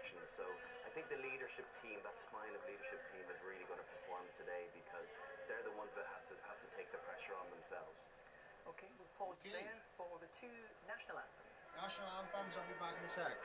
instructions. So I think the leadership team, that spine of leadership team, is really going to perform today because they're the ones that have to take the pressure on themselves. Okay, we'll pause there for the two national anthems. National anthems, I'll be back in a sec.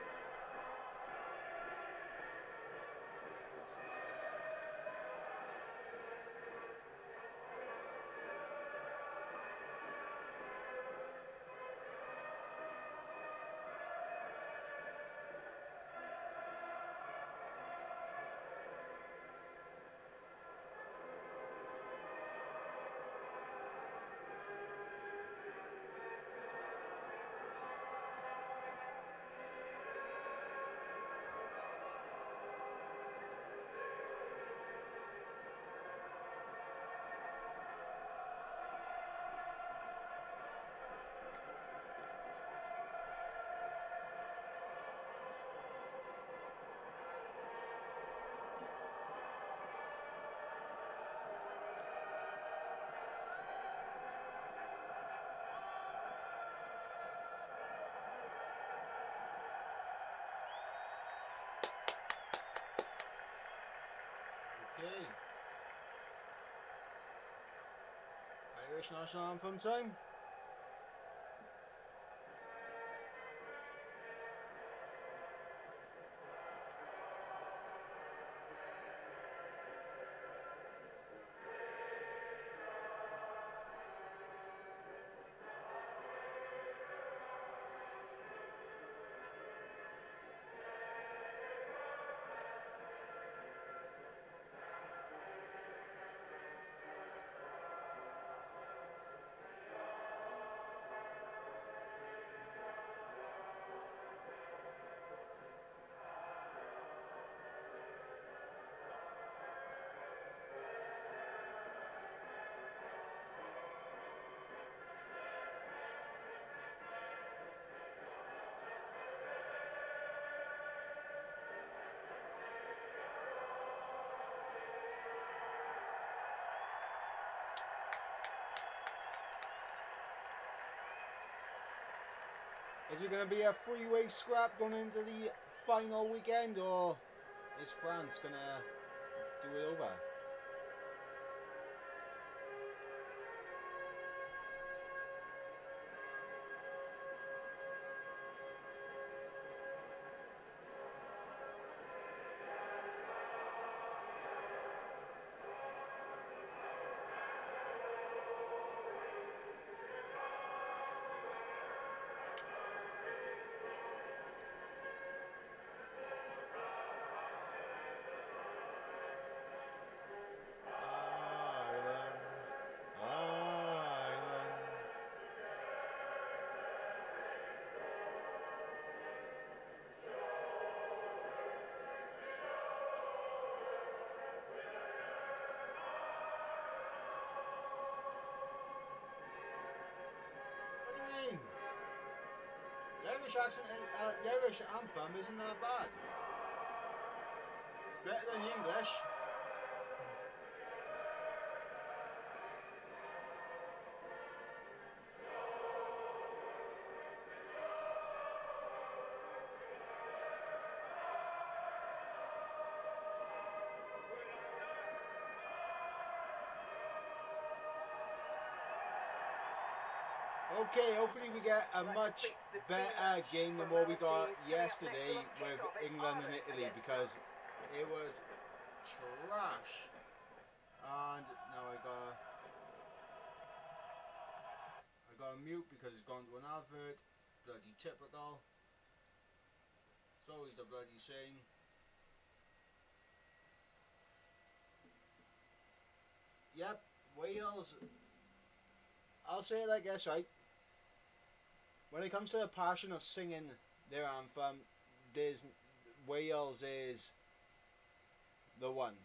Okay. Irish national anthem time. Is it going to be a three-way scrap going into the final weekend, or is France going to do it over? The Irish accent, the Irish anthem isn't that bad. It's better than the English. Okay, hopefully we get a much better game than what we got yesterday with England and Italy, because it was trash. And now I got a mute because it's gone to an advert. Bloody typical. It's always the bloody same. Yep, Wales. I'll say it like this, right? When it comes to the passion of singing their anthem, Wales is the one.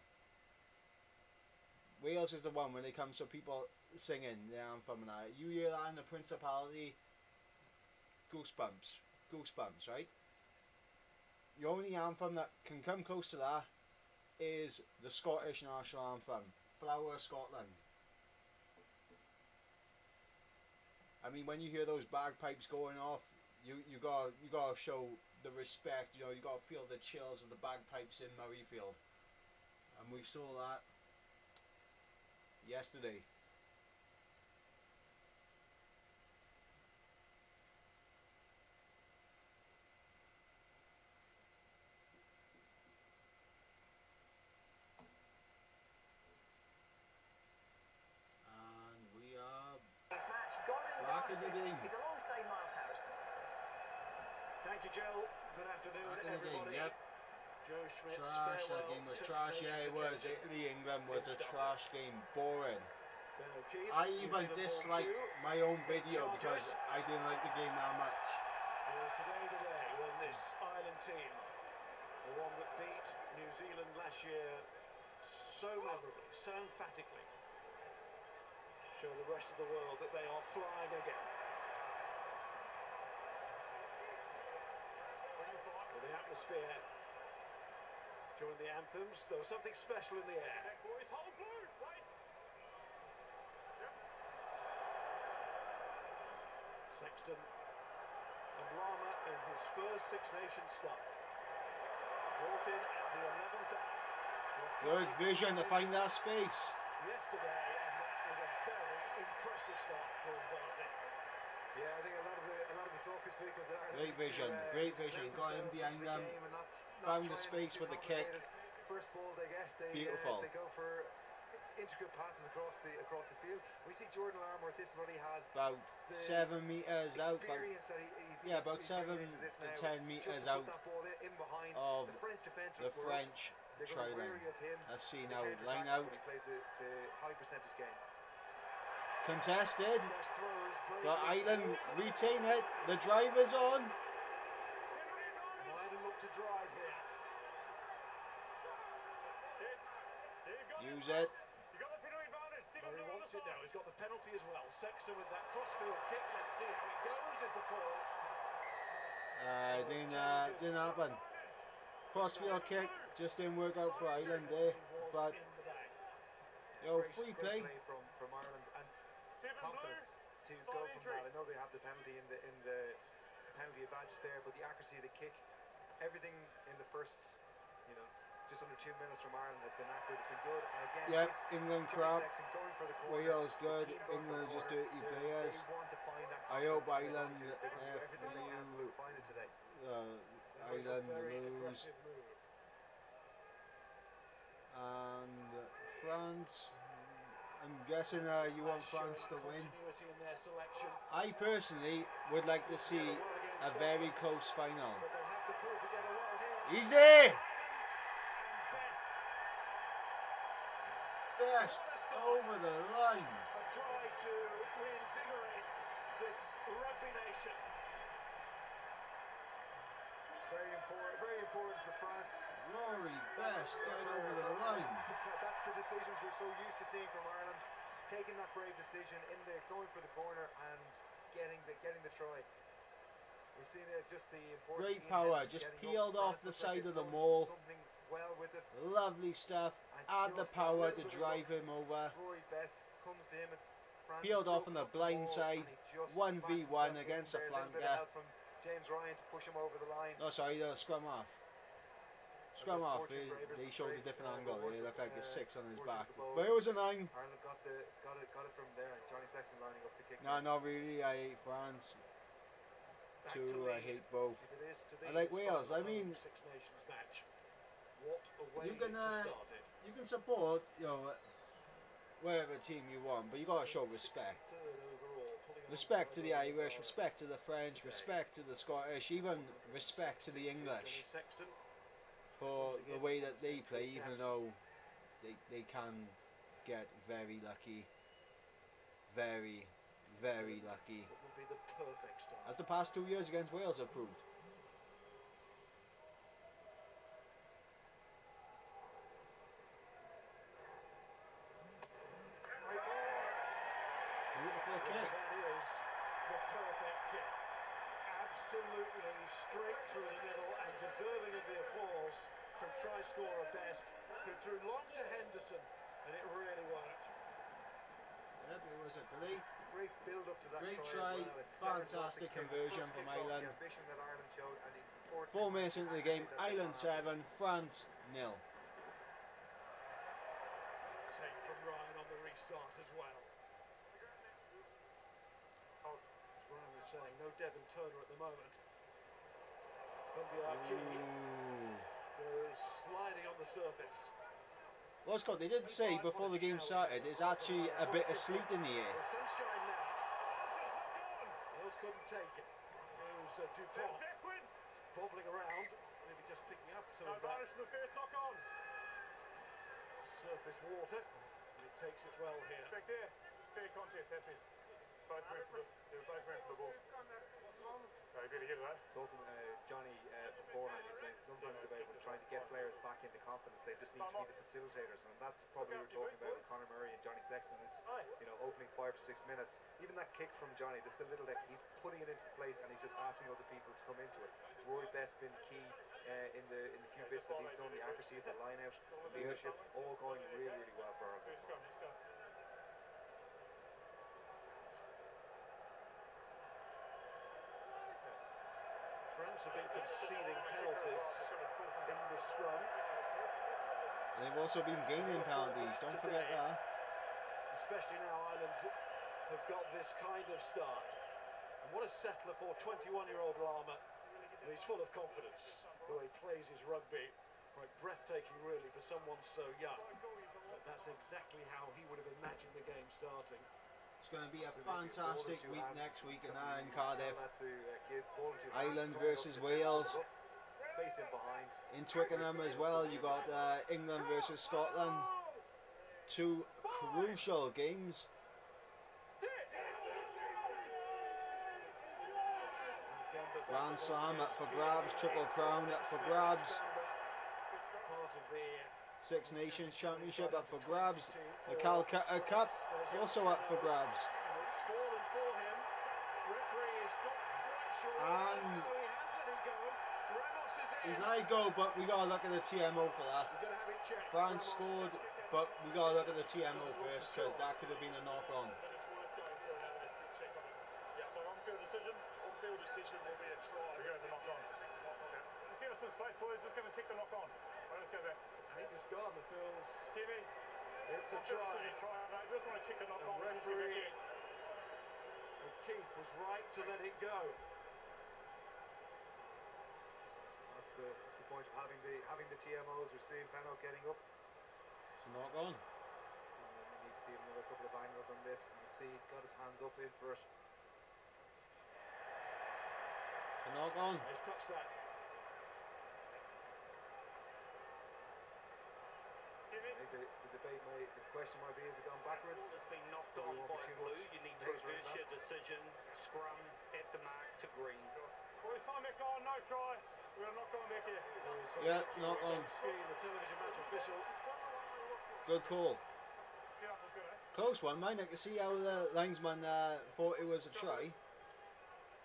Wales is the one when it comes to people singing their anthem and that. You hear that in the Principality, goosebumps, right? The only anthem that can come close to that is the Scottish national anthem, Flower of Scotland. I mean, when you hear those bagpipes going off, you gotta show the respect. You know, you got to feel the chills of the bagpipes in Murrayfield, and we saw that yesterday. And we are back in the game. He's alongside Miles Harris. Thank you, Joe. Good afternoon, Back in the everybody. game, yep. Joe Schmidt's Trash, that farewell game was Six trash. Yeah, Nations it was. occasion. Italy-England was a trash game. Boring. Ben O'Keefe, I New even Zealand ball disliked two. my own video because I didn't like the game that much. It was today the day when this Ireland team, the one that beat New Zealand last year so memorably, so emphatically, show the rest of the world that they are flying again. Well, the atmosphere during the anthems, there was something special in the air. Sexton and Rama in his first Six Nations start. Brought in at the 11th hour. Good vision to find that space. Yesterday, and that was a very impressive start for Darcy. Yeah, I think a lot of the talk this week was that Ireland Great vision, great vision. Got him behind them. Found the space with the kick. First ball they get, Beautiful. they go for intricate passes across the field. We see Jordan Larmour. This is what he has. About 7 meters out. Experience that About 7 to 10 meters out in behind of the French defender. the French try line. Let's see now. Line out. He plays the high percentage game. Contested. Best throws, But brilliant. Ireland retain it. The driver's on. Ireland look to drive here. Use it. Well, he wants it now. He's got the penalty as well. Sexton with that crossfield kick. Let's see how it goes. Is the call. Didn't happen. Crossfield kick just didn't work out for Ireland there. But yo, free play. From Ireland and confidence to go from that. I know they have the penalty in the penalty advantage there, but the accuracy of the kick, everything in the first, just under 2 minutes from Ireland has been accurate. It's been good. And again, Yep, England crap. going for the corner. Wales good. The team going for England the just corner. dirty They players. want to find that I hope confidence. Ireland They're going to do everything they can to find it today. Ireland Very lose. aggressive move. And France. I'm guessing you want France to win. Continuity in their selection. I personally would like to see a very close final. But they'll have to pull together well here. Easy! Best Best over the line. a try to reinvigorate this rugby nation. Very important for France. Rory Best going over the line. That's the decisions we're so used to seeing from Ireland, taking that brave decision going for the corner and getting the try. We've seen just the importance. Great power, just peeled off the side of the maul. Something well with it. Lovely stuff. Add the power to drive him over. Rory Best comes to him and France Peeled off on the looks blind ball side. and he just 1v1 finds himself against a in there. Little bit of flanker. help from James Ryan to push him over the line. No, sorry, scrum off. Scrum off. They showed a different angle. He looked like a 6 on his back. But it was a 9. Ireland got it from there. Johnny Sexton lining up the kick. No, not really. I hate France. Back to I lead. hate both. If it is to be I like his Wales. final I mean, Six Nations match. What a way you can, to start it. You can support, whatever team you want, but you gotta show respect. Third overall, pulling on Respect to the for Irish, respect to the French, respect to the Scottish, even respect to the Johnny English Sexton. for the way that they play, even though they can get very lucky. Very, very lucky. What would be the perfect start? As the past 2 years against Wales have proved. Beautiful kick. That is the perfect kick. Absolutely straight through the middle and deserving of the applause from try scorer Best, who threw long to Henderson, and it really worked. Yep, it was a Great build up to that Great try. try, As well. It's fantastic Darren Brought the kick, conversion first from kick off, Ireland. The ambition that Ireland showed, and he important. 4 minutes into the game, Ireland 7, France 0. Take from Ryan on the restart as well. As Ryan was saying, no Devon Toner at the moment. Bundyaki goes sliding on the surface. Well, Scott, they did say before the game started, there's actually a bit of sleet in the air. The sunshine now. Wales couldn't take it. There's Dupont bobbling around, maybe just picking up some of that surface water. And it takes it well here. Back there, fair contest, happy. Both went for the ball. You better get it, eh? Talking Johnny beforehand, he was saying sometimes about when trying to get players back into confidence, they just need to be the facilitators, and that's probably what we're talking about with Conor Murray and Johnny Sexton. It's, you know, opening 5 or 6 minutes. Even that kick from Johnny, this little that he's putting it into the place, and he's just asking other people to come into it. Rory Best's been key in the few bits that he's done. The accuracy of the line out, the leadership, all going really, really well for our group. France have been conceding penalties in the scrum. And they've also been gaining penalties, don't forget that. Especially now Ireland have got this kind of start. And what a settler for 21-year-old Lama. And he's full of confidence. The way he plays his rugby, quite breathtaking really for someone so young. But that's exactly how he would have imagined the game starting. It's going to be a fantastic week next week in Cardiff. Kids, Ireland versus Wales. Space in behind. In Twickenham as well, you got England versus Scotland. 2 crucial games. Grand Slam up for grabs, Triple Crown up for grabs. Six Nations Championship up for grabs. The Calcutta Cup also up for grabs. And he's let it go, but we gotta look at the TMO for that. France scored, but we gotta look at the TMO first because that could have been a knock-on. Yeah, so on-field decision will be a try. We're going to knock-on. Just give us some space, boys. Just going to check the knock-on. Let's go back. Angus Gardner feels Stevie, it's a try. We just want to check the knock-on. Referee O'Keefe was right to let it go. That's the point of having the TMOs. We're seeing Pennock getting up. It's a knock-on. We need to see another couple of angles on this. You can see he's got his hands up in for it. It's a knock-on. He's touched that. The debate the question might be, has it gone backwards? It's been knocked on by blue. You need to reverse your decision. Scrum at the mark to green. Boys, time back on, no try. We're not going back here. Yeah, knock on. The television match official. Good call. Close one, mind. I can see how the linesman thought it was a try.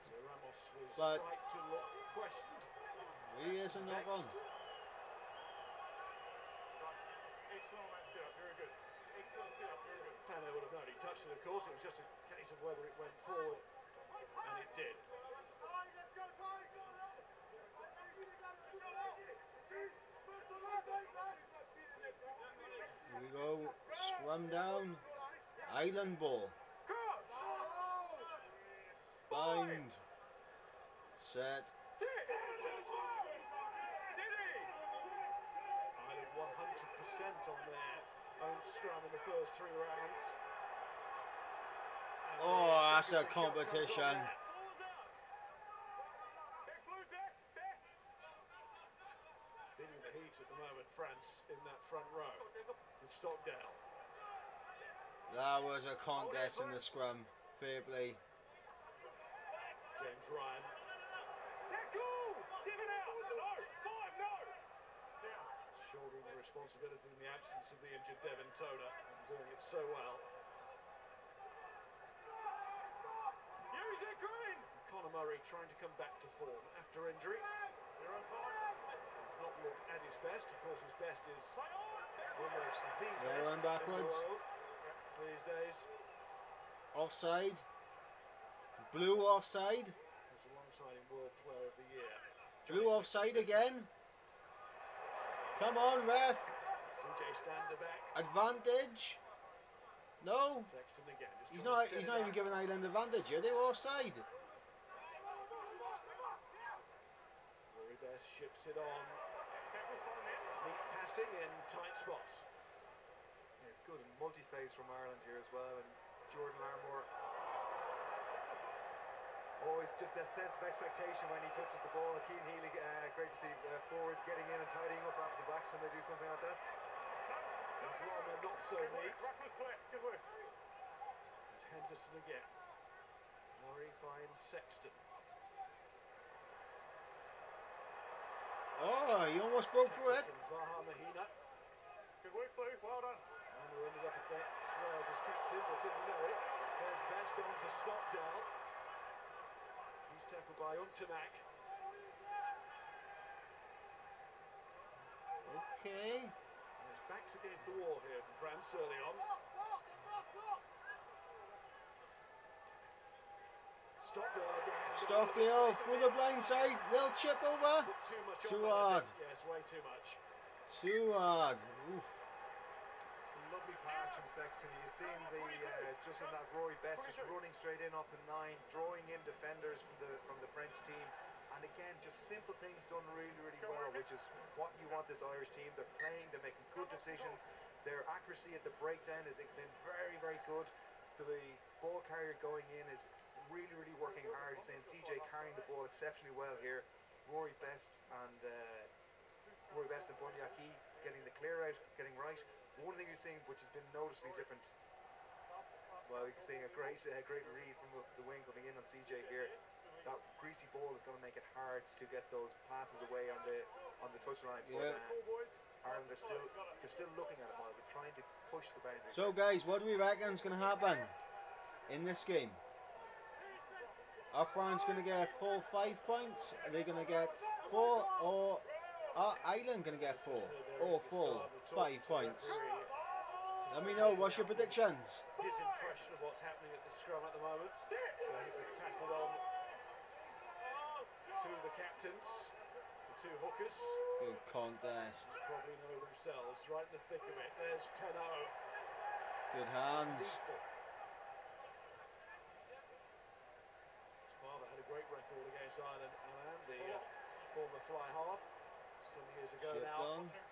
So Ramos was But right to look questioned. Really is a knock on. Excellent on that setup, very good. Excellent setup, very good. Tanner would have known he touched it, of course. It was just a case of whether it went forward, and it did. Here we go. Scrum down. Island ball. Bind. Set. Ireland 100% on their own scrum in the first 3 rounds. And Oh, the that's a second shot comes on competition. there. Feeling the heat at the moment, France in that front row. And Stockdale. That was a contest in the scrum. Fair play. James Ryan. Tackle! 7 out! No! 5, no! Yeah. Shouldering the responsibility in the absence of the injured Devon Toner and doing it so well. Use it, Green! Conor Murray trying to come back to form after injury. You're on time. He's not looked at his best. Of course, his best is almost the Yeah, best run backwards. in the world these days. Offside. Blue offside. It's alongside him World Player of the Year. Blue offside again. Come on, ref. CJ Stander back. Advantage. No. Sexton again. Just He's trying not. to set He's it not up. even giving Ireland advantage here. They were offside. Rory Best ships it on. Neat passing in tight spots. Yeah, it's good and multi-phase from Ireland here as well, and Jordan Larmour always just that sense of expectation when he touches the ball. Keane Healy, great to see forwards getting in and tidying up after the backs when they do something like that. There's Larmour not so neat. It's Henderson again. Murray finds Sexton. Oh, he almost broke through it. From Vaha Mahina. Good work, Blue. Well done. And who ended up at that as well as his captain, but didn't know it. There's Best on to Stockdale. He's tackled by Untamak. Okay. And his back's against the wall here for France early on. Stockdale again. Stockdale through the blind side. Little chip over. Put too much Too on that, I hard. think. Yes, way too much. Too hard. Oof. Lovely pass from Sexton. You've seen the just on that Rory Best just running straight in off the 9, drawing in defenders from the French team, and again just simple things done really well, which is what you want this Irish team. They're playing, they're making good decisions. Their accuracy at the breakdown has been very good. The ball carrier going in is really working hard. Saying CJ carrying the ball exceptionally well here. Rory Best and Bundyaki getting the clear out, getting right. One thing you're seeing which has been noticeably different, well, you're seeing a great read from the wing coming in on CJ here. That greasy ball is going to make it hard to get those passes away on the touchline. Yeah. But Ireland are still looking at it, Miles. They're trying to push the boundaries. So, guys, what do we reckon is going to happen in this game? Are France going to get full 5 points? Are they going to get 4, or are Ireland going to get 4 or full 5 points? Let me know. What's your predictions? His impression of what's happening at the scrum at the moment. So he can pass it on to the captains, the two hookers. Good contest. Probably know themselves, right in the thick of it. There's Penot. Good hands. His father had a great record against Ireland, Alan, the former fly half, some years ago Shit now. done. And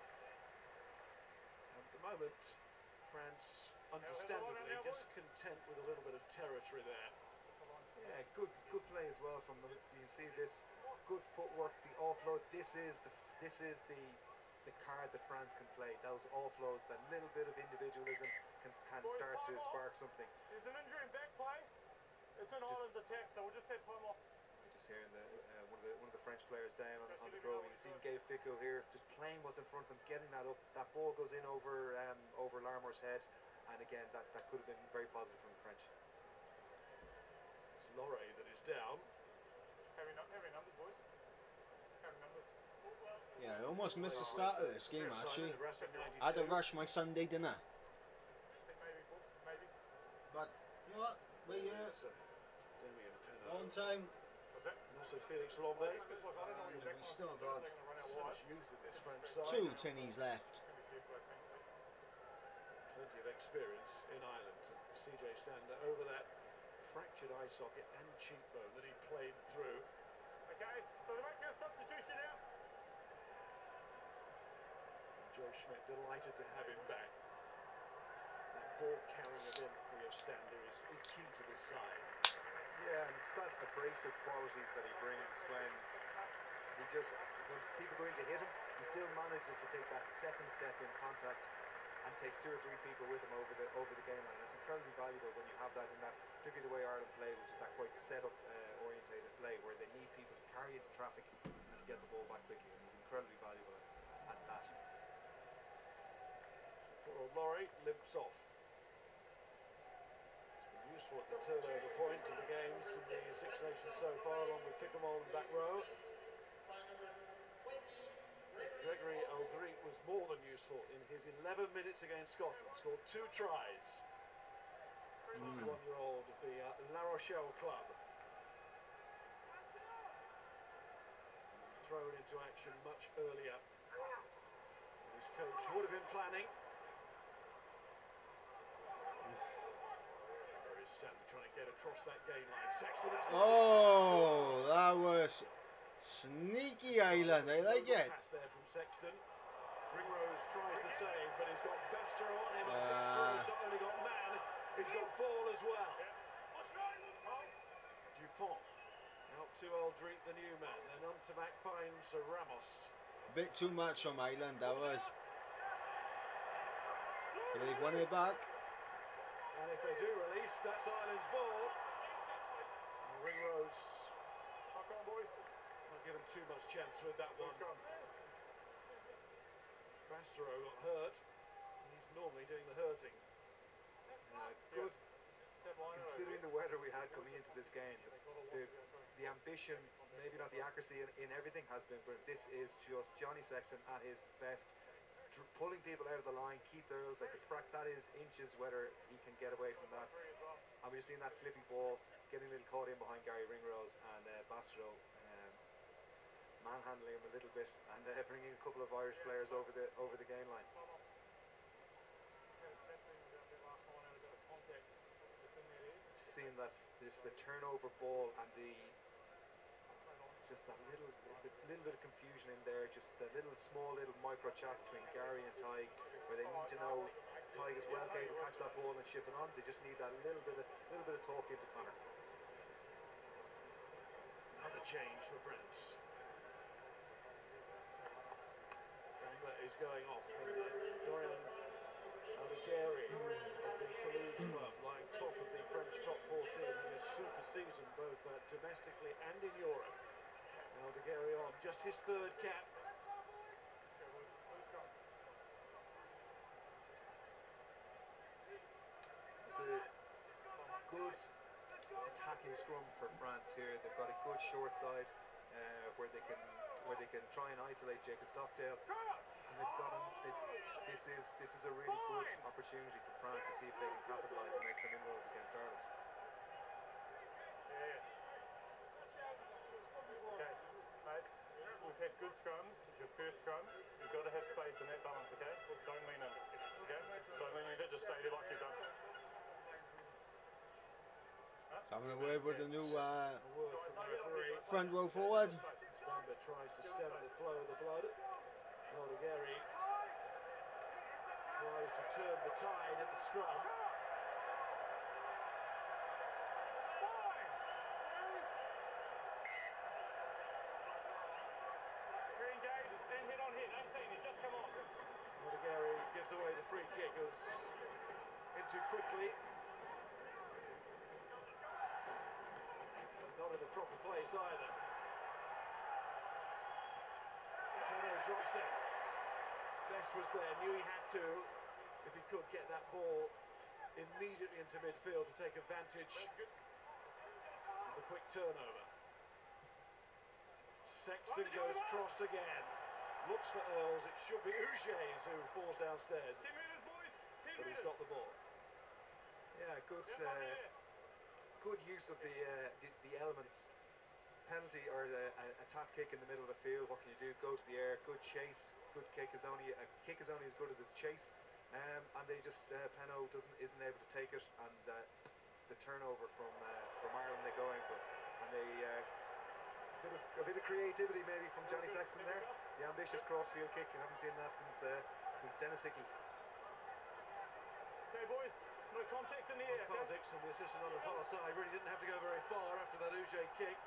at the moment, France, understandably, just content with a little bit of territory there. Yeah, good play as well from them. You see this good footwork, the offload. This is the card that France can play. Those offloads, a little bit of individualism can start to spark something. There's an injury in back play. It's an Ireland's attack, so we'll just say time off. Just hearing one of the French players down on the grove. You see Gabe Fico here, just playing what's in front of them, getting that up. That ball goes in over Larmour's head, and again that could have been very positive from the French. It's Lorre that is down. Heavy numbers, boys. Heavy numbers. Yeah, I almost missed the start of this game, actually. I had to rush my Sunday dinner. Maybe. But, you know what? We're here Damien Penot. on time. What's that? And also Felix Lambert. Just because, look, I don't know what your back We still got So much youth in this French side. 2 tinnies left. Plenty of experience in Ireland. And CJ Stander over that fractured eye socket and cheekbone that he played through. Okay, so they're making a substitution now. Joe Schmidt delighted to have him back. That ball carrying ability of Stander is key to this side. Yeah, and it's that abrasive qualities that he brings when people go in to hit him, he still manages to take that second step in contact and takes 2 or 3 people with him over the game line. It's incredibly valuable when you have that in that, particularly the way Ireland play, which is that quite set-up orientated play where they need people to carry into traffic and to get the ball back quickly. And he's incredibly valuable at that. Poor old Lorre limps off. It's been useful at the turnover point of the games in the Six Nations so far, along with Pickermole and back row. Gregory Aldrit was more than useful in his 11 minutes against Scotland. Scored 2 tries. 21-year-old of the La Rochelle club. 3 thrown into action much earlier. His coach would have been planning. There is Stanley trying to get across that gain line. Sexton has Oh, that was sneaky, Ireland. I like it. Pass there from Sexton. Ringrose tries the save, but he's got Bester on him. And Bester's not only got man, he's got ball as well. Dupont out to Aldrit, the new man. Then on to Mac finds Ramos. A bit too much from Ireland, that was. But they've won it back. And if they do release, that's Ireland's ball. And Ringrose not given too much chance with that one. Bastero got hurt. He's normally doing the hurting. Good. Considering the weather we had coming into this game, the ambition, maybe not the accuracy in everything has been, but this is just Johnny Sexton at his best. Pulling people out of the line, keep the earls, like the frack, that is inches whether he can get away from that. And we've seen that slippy ball, getting a little caught in behind Gary Ringrose and Bastero, manhandling him a little bit and bringing a couple of Irish players over the gain line. Just seeing that the turnover ball and just that little bit of confusion in there, just a small micro chat between Gary and Tig, where they need to know Tig is well capable to catch that ball and ship it on. They just need that little bit of talk into Fanner. Another change for France. Gamba is going off, and Dorian Aldegheri of the Toulouse club, lying top of the French top 14 in a super season, both domestically and in Europe. Aldegheri on just his third cap. It's a good attacking scrum for France here. They've got a good short side where they can try and isolate Jacob Stockdale, and they've got him. This is a really good opportunity for France to see if they can capitalise and make some inroads against Ireland. We've had good scrums. It's your first scrum. You've got to have space and that balance, okay? Don't lean in, okay? Don't lean in. Just stay there like you've done. Having a word with the new front row forward. Stamba tries to stem the flow of the blood. Aldegheri tries to turn the tide at the scrum. Aldegheri gives away the free kick, goes in too quickly. Not in the proper place either. Bono drops it. Best was there, knew he had to, if he could get that ball immediately into midfield to take advantage of the quick turnover. Sexton goes cross again. Looks for Earls, it should be Uges who falls downstairs. 10 metres, boys! 10 but he's got the ball. Yeah, good use of the elements. Penalty or a tap kick in the middle of the field. What can you do? Go to the air. Good chase. Good kick is only as good as its chase. And they just Peno isn't able to take it, and the turnover from Ireland they go in for, and they a bit of creativity maybe from Johnny Sexton there. The ambitious crossfield kick. You haven't seen that since Dennis Hickey. Okay, boys. No contact in the air. Context, and the assistant on the far side really didn't have to go very far after that Uge kick.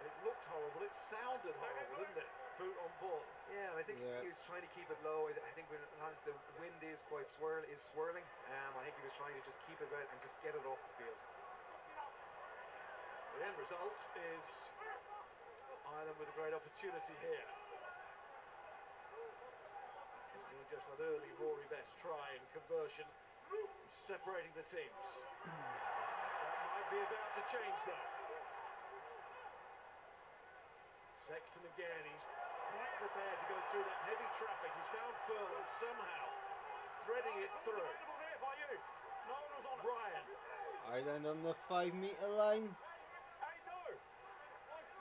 It looked horrible. It sounded horrible, didn't it? Boot on ball. Yeah, and I think he was trying to keep it low. I think when the wind is quite swirling. I think he was trying to just keep it out and just get it off the field. The end result is Ireland with a great opportunity here. Just that early Rory Best try and conversion, separating the teams. That might be about to change though. Sexton again, he's quite prepared to go through that heavy traffic. He's found Furlong somehow, threading it through. Ryan. Ireland on the 5 metre line.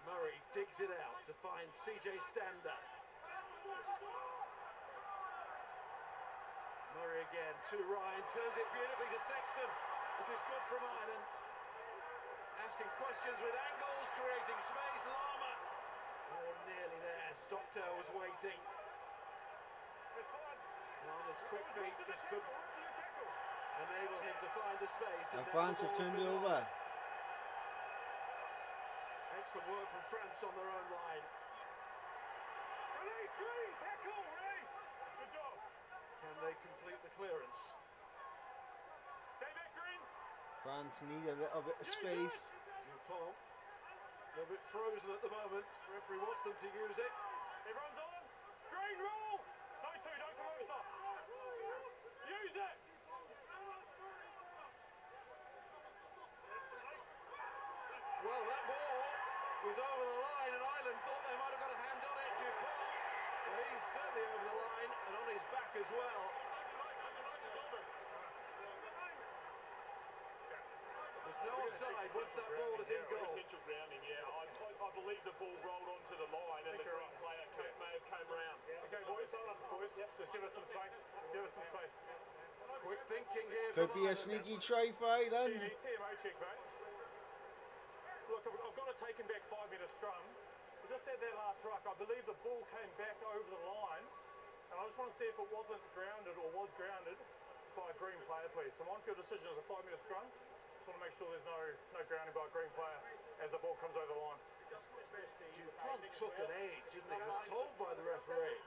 Murray digs it out to find CJ Stander. Murray again to Ryan, turns it beautifully to Sexton. This is good from Ireland. Asking questions with angles, creating space. Lama. Oh, nearly there. Stockdale was waiting. Lama's quick feet just could enable him to find the space. And France have turned it over. Excellent work from France on their own line. Release, green, tackle, release. Good job. Can they complete the clearance? Stay back, green. France need a little bit of space. Dupont, a little bit frozen at the moment. Referee wants them to use it. Everyone's on. Green roll. No two, don't come over. Use it. Well, that ball was over the line, and Ireland thought they might have got a hand on it. Dupont, well, he's certainly over the line and on his back as well. There's no offside once that ball is in goal. Potential grounding, yeah. I believe the ball rolled onto the line and the green player may have came round. Okay, boys, just give us some space. Give us some space. Quick thinking here. Could be a sneaky try for Ireland. TMO check, mate. Look, I've got to take him back 5 metre scrum. We just had that last ruck. I believe the ball came back over the line, and I just want to see if it wasn't grounded or was grounded by a green player, please. So on-field decision is a 5 metre scrum. Just want to make sure there's no grounding by a green player as the ball comes over the line. Dupont took an age, didn't he? He was told by the referee.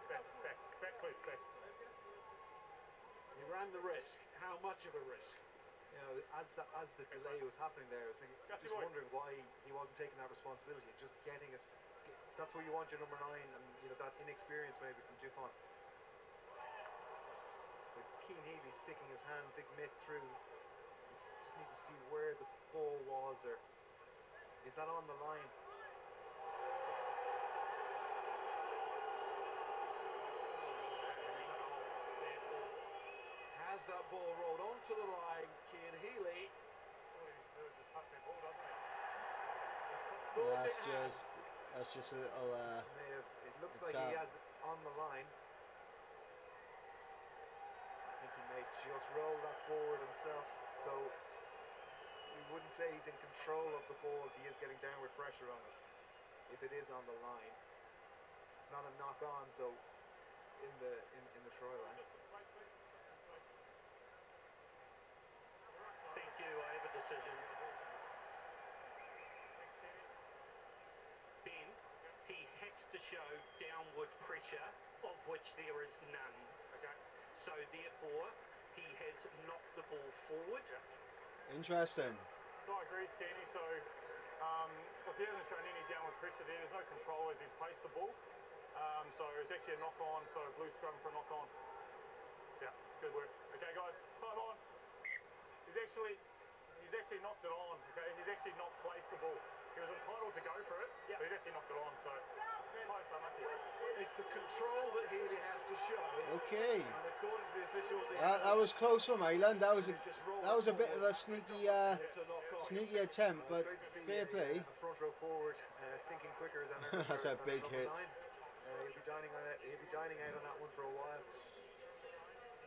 Guys, back, please, back. He ran the risk. How much of a risk? You know, as the delay was happening there, I was thinking, just wondering why he wasn't taking that responsibility and just getting it. That's where you want your number 9, and you know that inexperience maybe from Dupont. So it's Keane Healy sticking his hand, big mitt through. You just need to see where the ball was, or is that on the line? Has that ball rolled onto the line, Keane Healy. All he needs to do is just touch that ball, doesn't he? That's just a little. It looks like he has it on the line. I think he may just roll that forward himself. So we wouldn't say he's in control of the ball if he is getting downward pressure on it. If it is on the line, it's not a knock on. So in the try line. Thank you, I have a decision. Ben, he has to show downward pressure, of which there is none. Okay. So therefore, he has knocked the ball forward. Interesting. So I agree, Skeeny. So, look, he hasn't shown any downward pressure there. There's no control as he's placed the ball. So it's actually a knock-on, so blue scrum for a knock-on. Yeah, good work. Okay, guys, time on. He's actually knocked it on, okay? He's actually not placed the ball. He was entitled to go for it, but he's actually knocked it on, so close, unlucky. It's the control that Healy has to show. Okay. And according to the officials, That was close from Ireland. That was a bit of a sneaky attempt, but fair play. A front row forward, thinking quicker than That's a big hit. He'll be dining on it. He'll be dining out on that one for a while.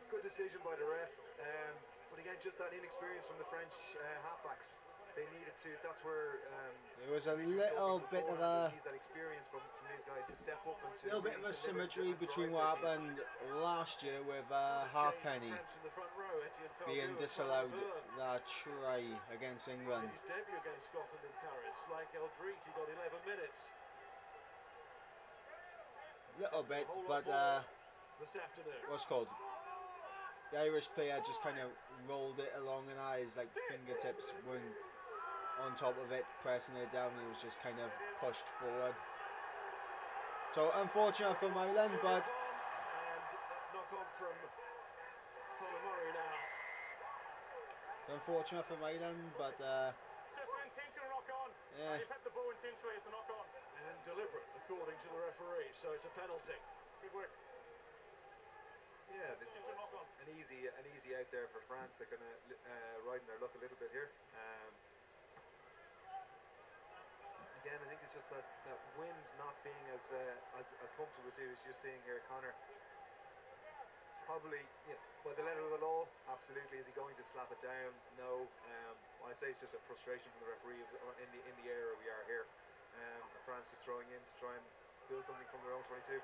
Good decision by the ref. But again, just that inexperience from the French halfbacks. They needed to. That's where there was a little bit of a needs that experience from these guys to step up and to little bit of a symmetry between what happened last year with Halfpenny being disallowed that try against England. His debut against Scotland in Paris, like Eldreet, he got 11 minutes. Little bit, but this afternoon. what's called? The Irish player just kind of rolled it along, and his fingertips weren't on top of it, pressing it down. He was just kind of pushed forward. So unfortunate for Ireland, but and that's knock on from Conor Murray now. unfortunate for Ireland, but It's just an intentional knock on. Yeah. You've hit the ball intentionally, it's a knock on. And deliberate, according to the referee, so it's a penalty. Good work. Yeah, Intentional knock on. an easy out there for France. They're going to riden their luck a little bit here. I again, I think it's just that wind not being as comfortable as he was just seeing here. Conor probably, by the letter of the law, absolutely. Is he going to slap it down? No. I'd say it's just a frustration from the referee in the area we are here. And France is throwing in to try and build something from their own 22.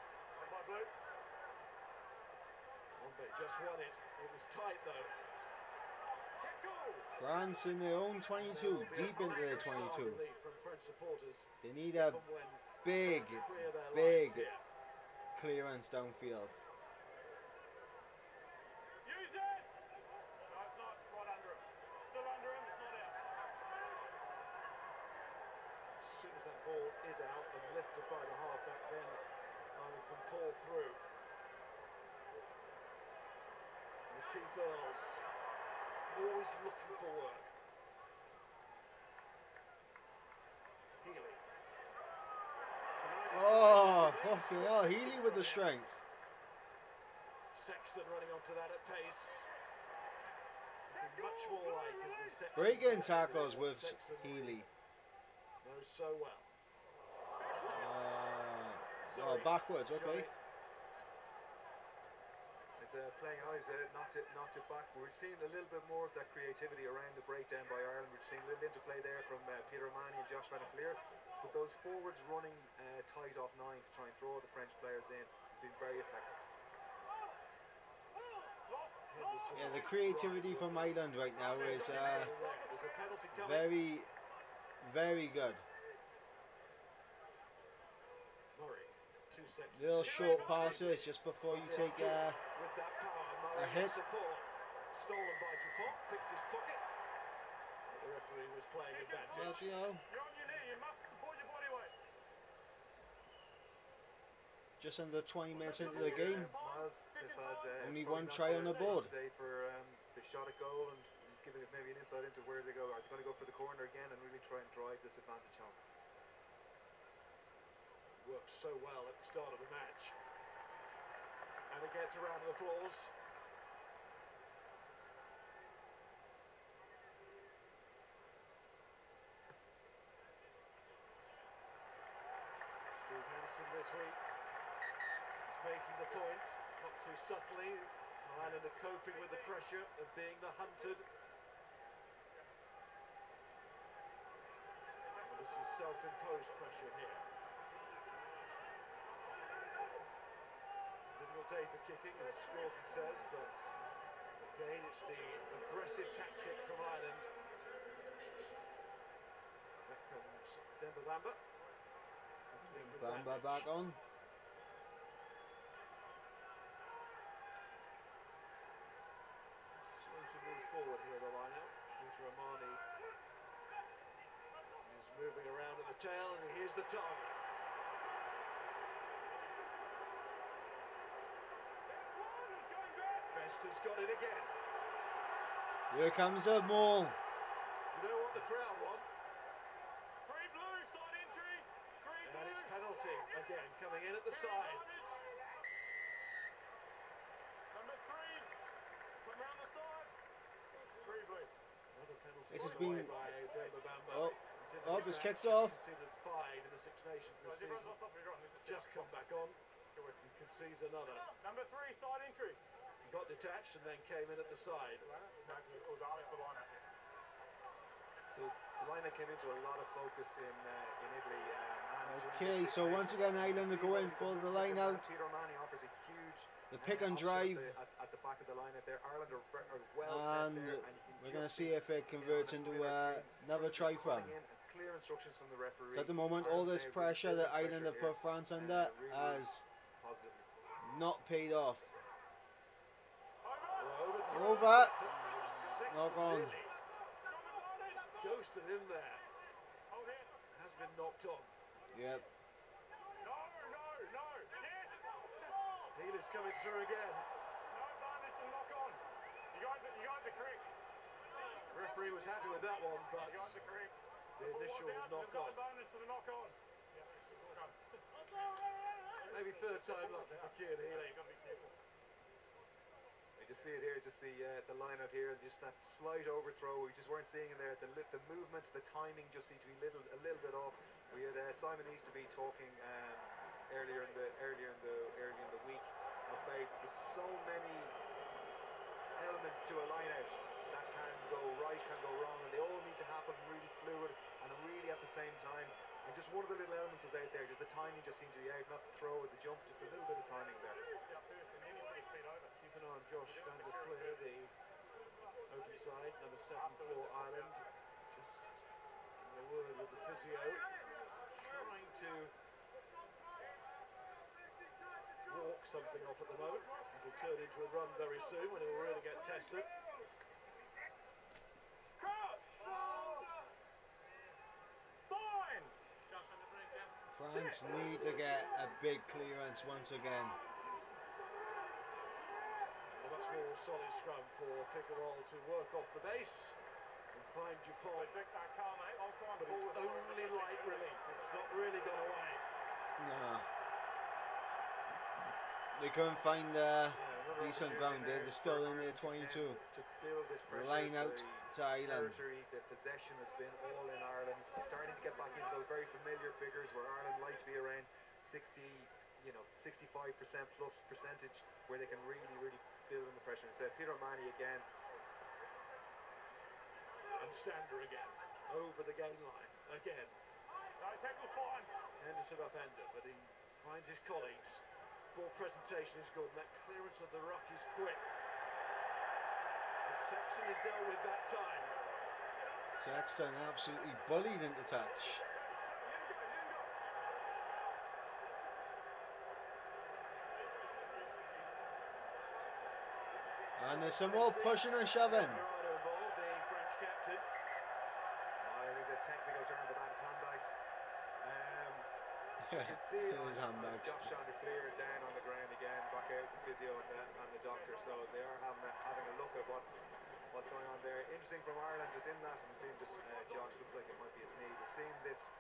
They just won it. It was tight though. France in their own 22, deep into their 22. They need a big clearance downfield. Use it! No, it's not. It's right under him. Still under him. It's not out. As soon as that ball is out and lifted by the halfback, then Ireland can pull through. There's Keith Earls, always looking for work. Healy. Oh, fucking hell, Healy with the strength. Sexton running onto that at pace. Much more like, isn't he, Sexton? Breaking tackles with Healy. Knows so well. Oh, backwards, okay. It's playing eyes, knocked it back. We're seeing a little bit more of that creativity around the breakdown by Ireland. We're seeing a little interplay there from Peter O'Mahony and Josh Van Fleer. But those forwards running tight off 9 to try and draw the French players in has been very effective. Yeah, the creativity from Ireland right now is very, very good. Little short passes just before you take a hit. Stolen by Dupont, picked his pocket. The referee was playing advantage. Well, you know, You're on your knee. You must support your body weight. just under 20 minutes into the game. Miles, they've had Only one try on the board. Today for the shot at goal, and he's giving it maybe an insight into where they go. Are they going to go for the corner again and really try and drive this advantage home? Worked so well at the start of the match, and it gets a round of applause. Steve Hansen this week is making the point, not too subtly. Ireland are coping with the pressure of being the hunted. And this is self-imposed pressure here. Difficult day for kicking, as Gordon says, but again it's the aggressive tactic from Ireland. Back comes Demba Bamba. Bamba back on. Slow to move forward here, the line-out. Peter O'Mahony is moving around at the tail, and here's the target. Best has got it again. Here comes a maul. You know what the crowd want? Free blue, side entry. Free blue. And it's penalty again, coming in at the side. Number 3, come round the side. Free blue. Another penalty. It has been. by Demba Bamba. Oh, it's kicked off. Conceded 5 in the Six Nations this season. Just come back on. He concedes another. Number 3, side entry. He got detached and then came in at the side. So the lineup came into a lot of focus in Italy. Okay, so once again Ireland are going for the line out. Peter O'Mahony offers a huge The pick and drive. at the back of the lineup there. Ireland are well set And there, and you can we're going to just see if it converts into another try from. Clear instructions from the referee. So at the moment, all this pressure that Ireland have put France under has not paid off. Over. Knock on. Ghosted in there. Has been knocked on. Yep. No. Yes. Healy's coming through again. No bonus and knock on. You guys are correct. The referee was happy with that one, but You guys are correct. the initial knock There's on. no bonus for the knock on. Maybe third time lucky for Keir Healy. You see it here, just the line out here, just that slight overthrow. We just weren't seeing it there. The movement, the timing just seemed to be a little bit off. We had Simon Easterby talking earlier in the week about there's so many elements to a line out that can go right, can go wrong, and they all need to happen really fluid and really at the same time. And just one of the little elements was out there, just the timing just seemed to be out, not the throw or the jump, just a little bit of timing there. Keep an eye on Josh van der Fleer, the open side, number 7 for Ireland. Just in a word with the physio, trying to walk something off at the moment. It'll turn into a run very soon when it'll really get tested. France need to get a big clearance once again. A much more solid scrum for Pickerel to work off the base and find Dupont. But it's only light relief, it's not really gone away. No. They couldn't find decent ground there. They're still in their 22. To build this pressure, line out to Ireland. The possession has been all in Ireland. Starting to get back into those very familiar figures where Ireland like to be around 60, 65% plus percentage, where they can really build in the pressure. It's Peter O'Mahony again. And Stander again, over the gain line, again. Tackle's fine. Henderson upender, but he finds his colleagues. Ball presentation is good, and that clearance of the ruck is quick. And Sexton is dealt with that time. Sexton absolutely bullied into touch. And there's some more pushing and shoving. Involved, the French captain. I think the technical term for that is handbags. You can see Josh van der Fleer down on the ground again, back out the physio and the doctor, so they are having a look at what's going on there. Interesting from Ireland, just in that, and we're seeing just Josh looks like it might be his knee. We're seeing this,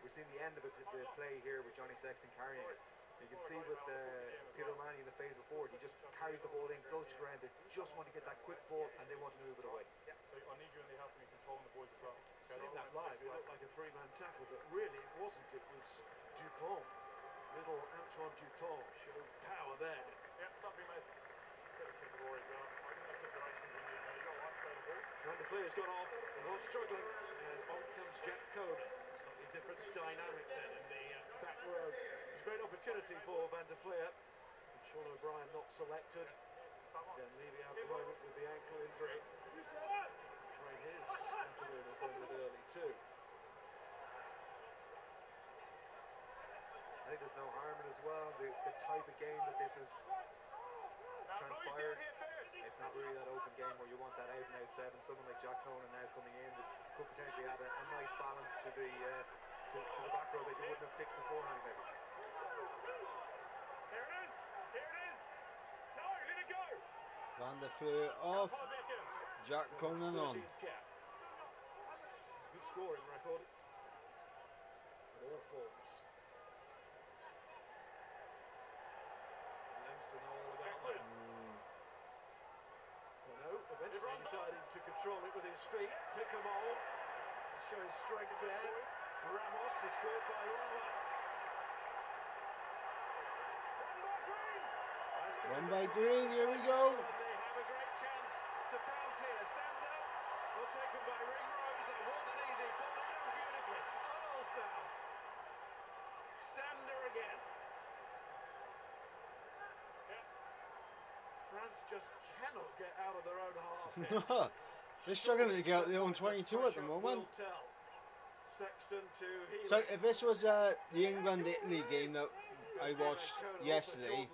we're seeing the end of the play here with Johnny Sexton carrying it. You can see with Peter O'Mahony in the phase before, he just carries the ball in, goes to ground. They just want to get that quick ball and they want to move it away. Yeah, so I need you in there helping me controlling the boys as well. Seen that live, it looked like a 3-man tackle, but really it wasn't. It was Dupont. Little Antoine Dupont showed power there. Yeah, something mate. Better check the ball as well. I think those situations when you got to isolate the ball. Van der Fleer's gone off, he's not struggling, and on comes Jack Conan. Slightly different dynamic then in the back row. It's a great opportunity for Van der Fleer. Sean O'Brien not selected. Dan Levy out at the moment with the ankle injury. Trying his afternoon has ended early too. I think there's no harm in it as well. The type of game that this has transpired, it's not really that open game where you want that out and out 7. Someone like Jack Conan now coming in that could potentially add a nice balance to the back row that you wouldn't have picked beforehand maybe. Here it is. Here it is. No, let it go. Van der Fleer off. Jack Conan on. It's a good scoring record in all forms. Langston all about that. Tono eventually decided to control it with his feet. Pickerel showing strength there. Ramos is caught by Lama. Run by Green, here we go. They have a great chance to pounce here. Stander, well taken by Ringrose. That wasn't easy. Pulled it down beautifully. Earls now. Stander again. France just cannot get out of their own half here. They're struggling to get out their own 22 at the moment. Sexton to Healy. So if this was the England-Italy game that I watched yesterday,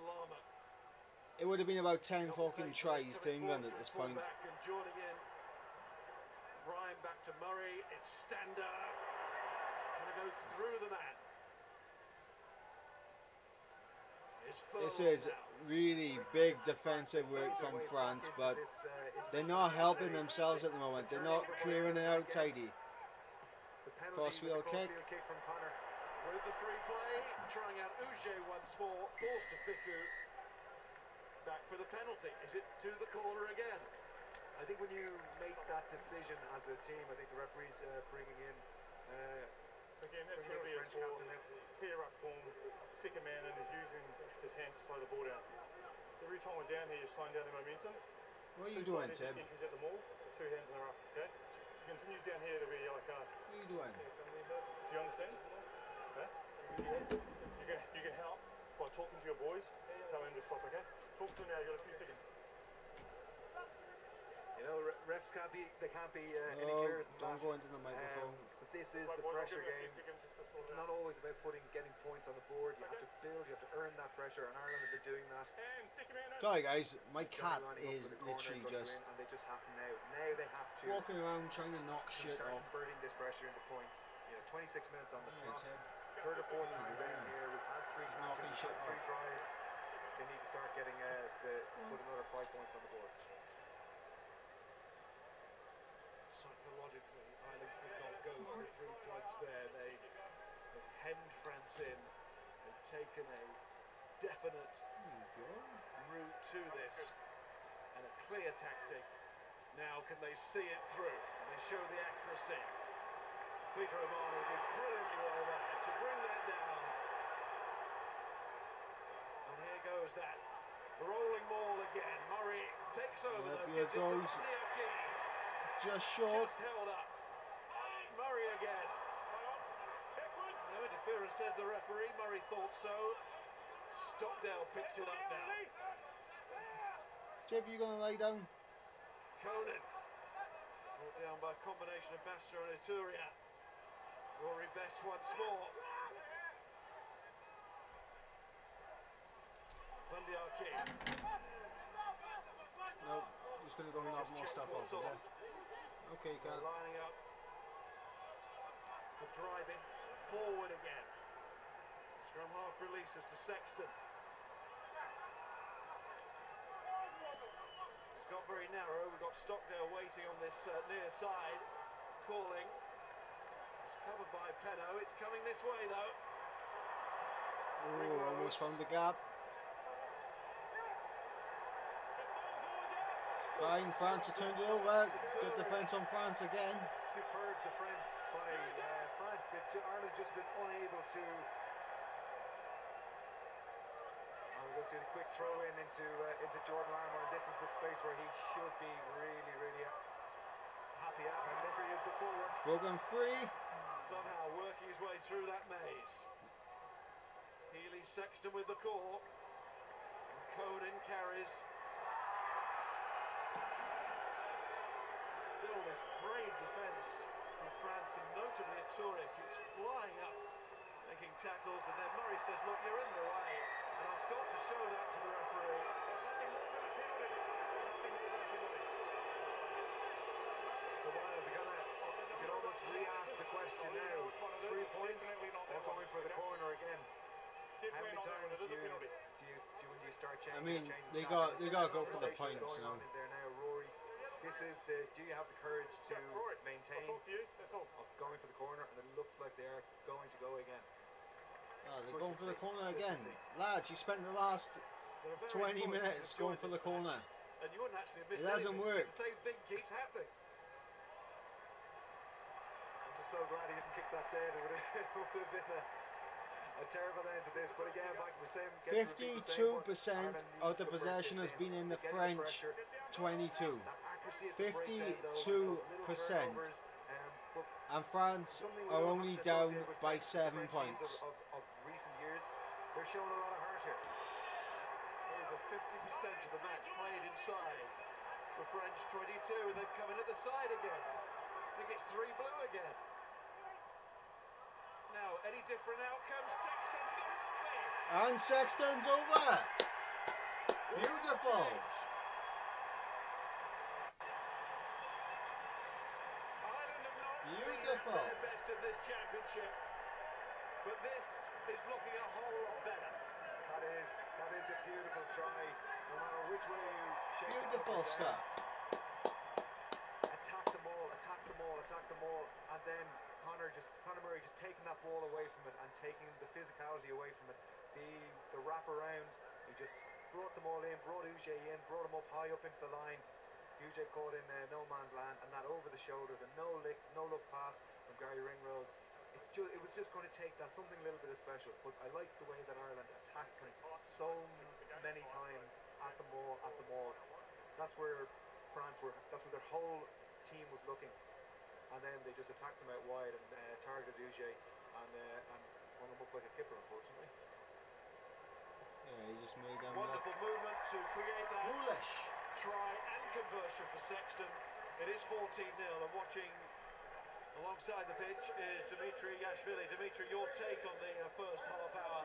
it would have been about 10 fucking tries to England at this point. And joining in, Ryan back to Murray. It's Stander trying to go through the man. This is really big defensive work from France, but they're not helping themselves at the moment. They're not clearing it out tidy. Crossfield kick. From Connor. With the free play, trying out Uge once more, forced to Fiku. Back for the penalty. Is it to the corner again? I think when you make that decision as a team, I think the referee's bringing in So again, that Bring out penalty the is French for captain now. clear up form, second man, and is using his hands to slow the ball down. Every time we're down here, you're slowing down the momentum. What are you doing, Tim? Entries at the maul, 2 hands in the rough, okay? If he continues down here, there'll be like a... What are you doing? Do you understand? Okay? You can help by talking to your boys, tell them to stop, okay? Talk to them now, you've got a few seconds. You know, refs can't be any clearer than don't that. go into the microphone. So this is Right, the boys, I'll pressure give you a game. few seconds just to sort It's it not out. always about getting points on the board. You have to build, you have to earn that pressure, and Ireland have been doing that. And second man over. Sorry guys, my cat Johnny lining up is for the corner, literally got just in, and they just have to now they have to walking around trying to knock shit start off. converting this pressure into points. You know, 26 minutes on the Yeah, clock. Tim. Third or fourth time down here. We've had 3 catches, knocking we've shit had 3 off. drives. They need to start getting put another 5 points on the board. Psychologically, Ireland could not go for 3 points there. They have hemmed France in. They've taken a definite route to this and a clear tactic. Now can they see it through? And they show the accuracy. Peter O'Mahony did brilliantly well there to bring that down. And here goes that rolling maul again. Murray takes over Yep, though, here gives it to goes. Maniaci. Just short. Just held up. Murray again. No interference, says the referee. Murray thought so. Stockdale picks it up now. Jib, you gonna lay down? Conan. Brought down by a combination of Basta and Ituria. Rory Best once more. Bundyaki. Nope, just gonna go and knock more stuff off, is it? Okay, They're cat. lining up to drive it forward again. Scrum half releases to Sexton. It's got very narrow. We've got Stockdale waiting on this near side. Calling. It's covered by Penno. It's coming this way though. Oh, almost found the gap. Fine, France have turned it over. Good defence on France again. Superb defence by France. Ireland just been unable to. We'll see the quick throw in into Jordan Larmour, and this is the space where he should be really happy at. And there he is, the forward. Brogan free. Somehow working his way through that maze. Healy Sexton with the call. And Conan carries. Still this brave defence from France, and notably Ituria keeps flying up, making tackles, and then Murray says, look, you're in the way, and I've got to show that to the referee. So Miles, you can almost re-ask the question now. 3 points or going for the corner again? How many times do you start changing? I mean, they got to go for the points now. In there now, Rory. This is the. Do you have the courage to maintain of going for the corner? And it looks like they are going to go again. Oh, they're going for the corner again. Lads, you spent the last 20 minutes going for the corner. And you wouldn't actually have missed It hasn't anything, worked. because the same thing keeps happening. I'm just so glad he didn't kick that dead. It would have been a terrible end to this. But again, back to the same. 52% of the possession has been in the French. 22. 52%. And France are only down by 7 points. Of recent years, they're showing a lot of heart here. Over 50% of the match played inside. The French 22, they've come in at the side again. I think it's 3 blue again. Now, any different outcome? Sexton, And Sexton's over. Beautiful. Ireland have not Beautiful. been their best in this championship, but this is looking a whole lot better. That is a beautiful try. No matter which way you shake Beautiful it stuff. Attack them all, and then Conor Murray just taking that ball away from it and taking the physicality away from it. The wrap around, he just brought them all in, brought Uge in, brought him up high up into the line. Uge caught in no man's land, and that over the shoulder, the no look pass from Gary Ringrose. It it was just going to take that something a little bit of special. But I liked the way that Ireland attacked so many times at the maul. That's where France were. That's where their whole team was looking, and then they just attacked them out wide and targeted Uge and won them up like a kipper, unfortunately. Yeah, he just made them Wonderful movement to create that foolish try and conversion for Sexton. It is 14-0, and watching alongside the pitch is Dimitri Yashvili. Dimitri, your take on the first half hour?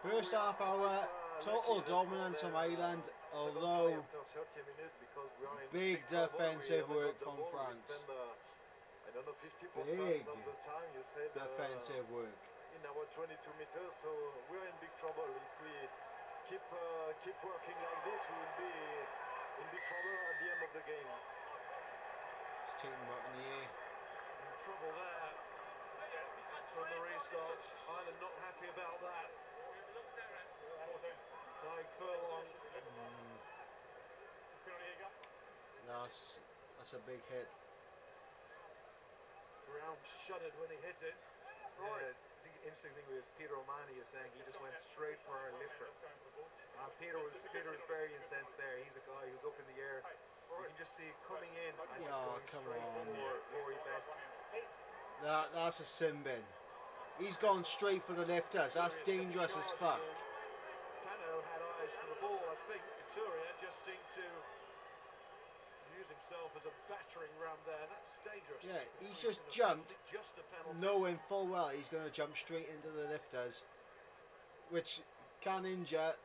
First half hour, total dominance from Ireland, although big defensive work from France. Big defensive work. In our 22 meters, so we're in big trouble. If we keep working like this, we will be in big trouble at the end of the game. Just taking them out in the air. In trouble there from the restart. Ireland not happy about that. Tyg Furlong. That's a big hit. Ground shuddered when he hit it. I think the interesting thing with Peter O'Mahony is saying he just went straight for our lifter. Peter was very incensed there. He's a guy who's up in the air. You can just see coming in and just going straight for Rory Best. That's a sin bin. He's gone straight for the lifters. That's dangerous as fuck. Cano had eyes for the ball, I think. Deturia just seemed to use himself as a battering ram there. That's dangerous. Yeah, he's just jumped, just a penalty. knowing full well he's going to jump straight into the lifters, which can injure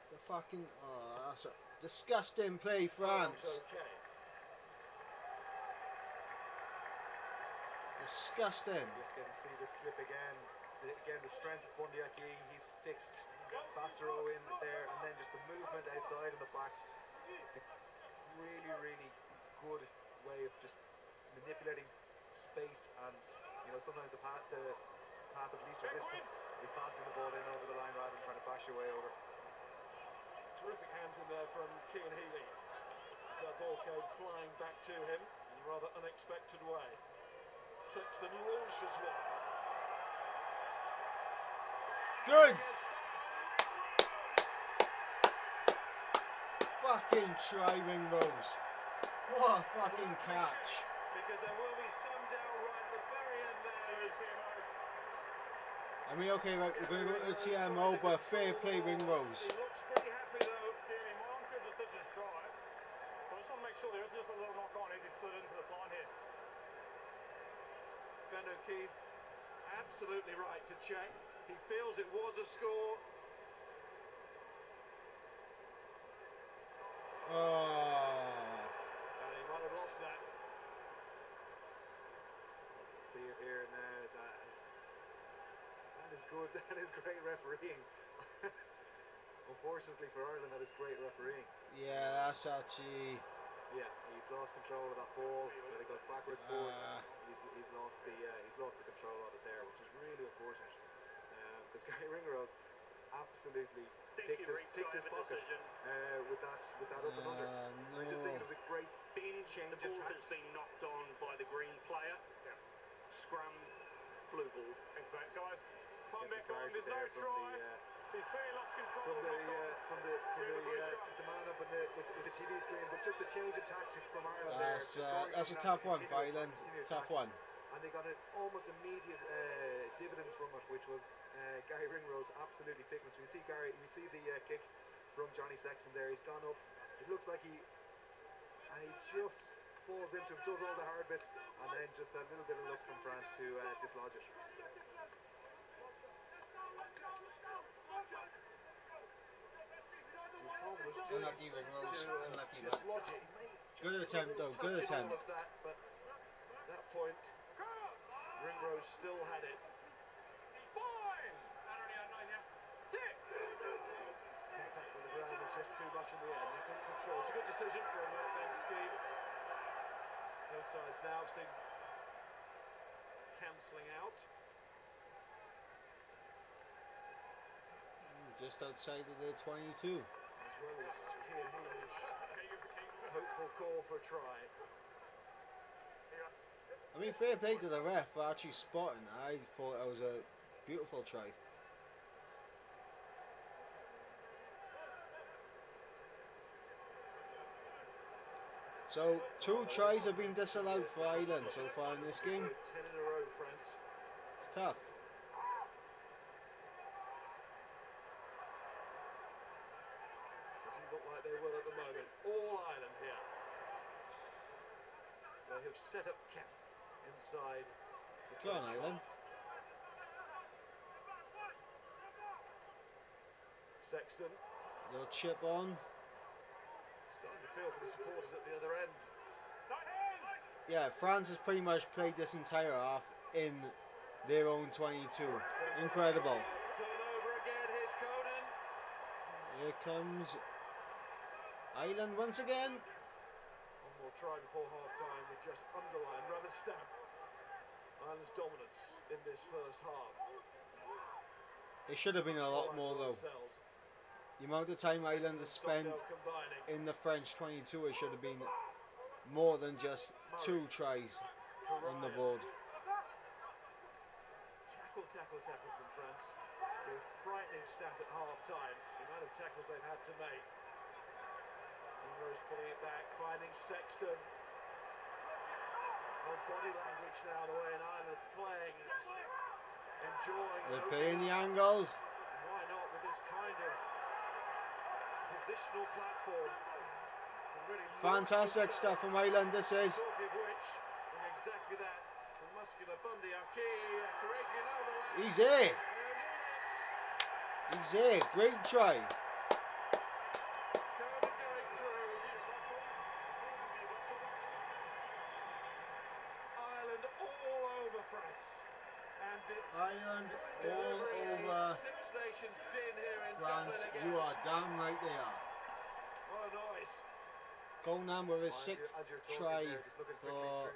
the fucking. Oh, that's a disgusting play, France. Okay. Disgusting. Just getting to see this clip again. Again, the strength of Bundyaki. He's fixed Bastero in there, and then just the movement outside in the backs. It's a really good way of just manipulating space, and sometimes the path of least resistance is passing the ball in over the line rather than trying to bash your way over. Terrific hands in there from Cian Healy. As that ball came flying back to him in a rather unexpected way. Sexton launches one. Good. Fucking try, Ringrose. What a fucking catch. Because there will be some doubt right at the very end there. I mean, okay, right, we're going to go to the TMO, but fair play, Ringrose. He looks pretty happy though. Danny, my uncle decision's try. But I just want to make sure there is just a little knock on as he slid into this line here. Ben O'Keefe, absolutely right to check. He feels it was a score. And he might have lost that. See it here now. That is good. That is great refereeing. Unfortunately for Ireland, that is great refereeing. Yeah, that's actually. Yeah, he's lost control of that ball. When it goes backwards, forwards, he's lost the control of it there, which is really unfortunate. Because Gary Ringrose absolutely picked his pocket with that up and under. I just think it was a great change The ball attack. has been knocked on by the green player. Scrum, blue ball. Thanks, mate. Guys, time Getting back on. clarity There's no there try. He's clearly lost control. from the man up with the TV screen, but just the change of tactic from Ireland there. That's a tough one for Ireland. Tough one. And they got an almost immediate dividends from it, which was Gary Ringrose absolutely picking us. We see the kick from Johnny Sexton there. He's gone up. It looks like he just falls into him, does all the hard bit, and then just that little bit of luck from France to dislodge it. Unlucky, Ringrose. Unlucky, man. Dislodge it. Good attempt, though. Good Touching attempt. all of that, but at that point, Ringrose still had it. Contact with the ground was just too much in the end. He couldn't control. It's a good decision from Ben Skeen. Both sides now seem cancelling out. Just outside of the 22. As well as Cian Healy's hopeful call for a try. I mean, fair play to the ref for actually spotting that. I thought it was a beautiful try. So, 2 tries have been disallowed for Ireland so far in this game. 10 in a row, France. It's tough. Doesn't look like they will at the moment. All Ireland here. They have set up camp inside the Go on, French Ireland. half. Sexton. Little chip on. Starting to feel for the supporters at the other end. Yeah, France has pretty much played this entire half in their own 22. Incredible. Turnover again, here's Conan. Here comes Ireland once again. One more try before half-time with just underline, rubber stamp Ireland's dominance in this first half. It should have been a lot more though. The amount of time Ireland has spent in the French 22, it should have been more than just 2 tries on the board. Tackle from France. A frightening stat at half-time, the amount of tackles they've had to make. Rose pulling it back, finding Sexton. On body language now, the way in Ireland are playing, enjoying. They're playing the angles. Why not with this kind of positional platform? Really fantastic stuff from Ireland, this is. Talking of which, exactly that. The muscular Bundy Aki creating an overlap. He's here. He's here. Great try. Ireland all over Six Nations din here in France. You are damn right they are. What a noise. Conan with his 6th try for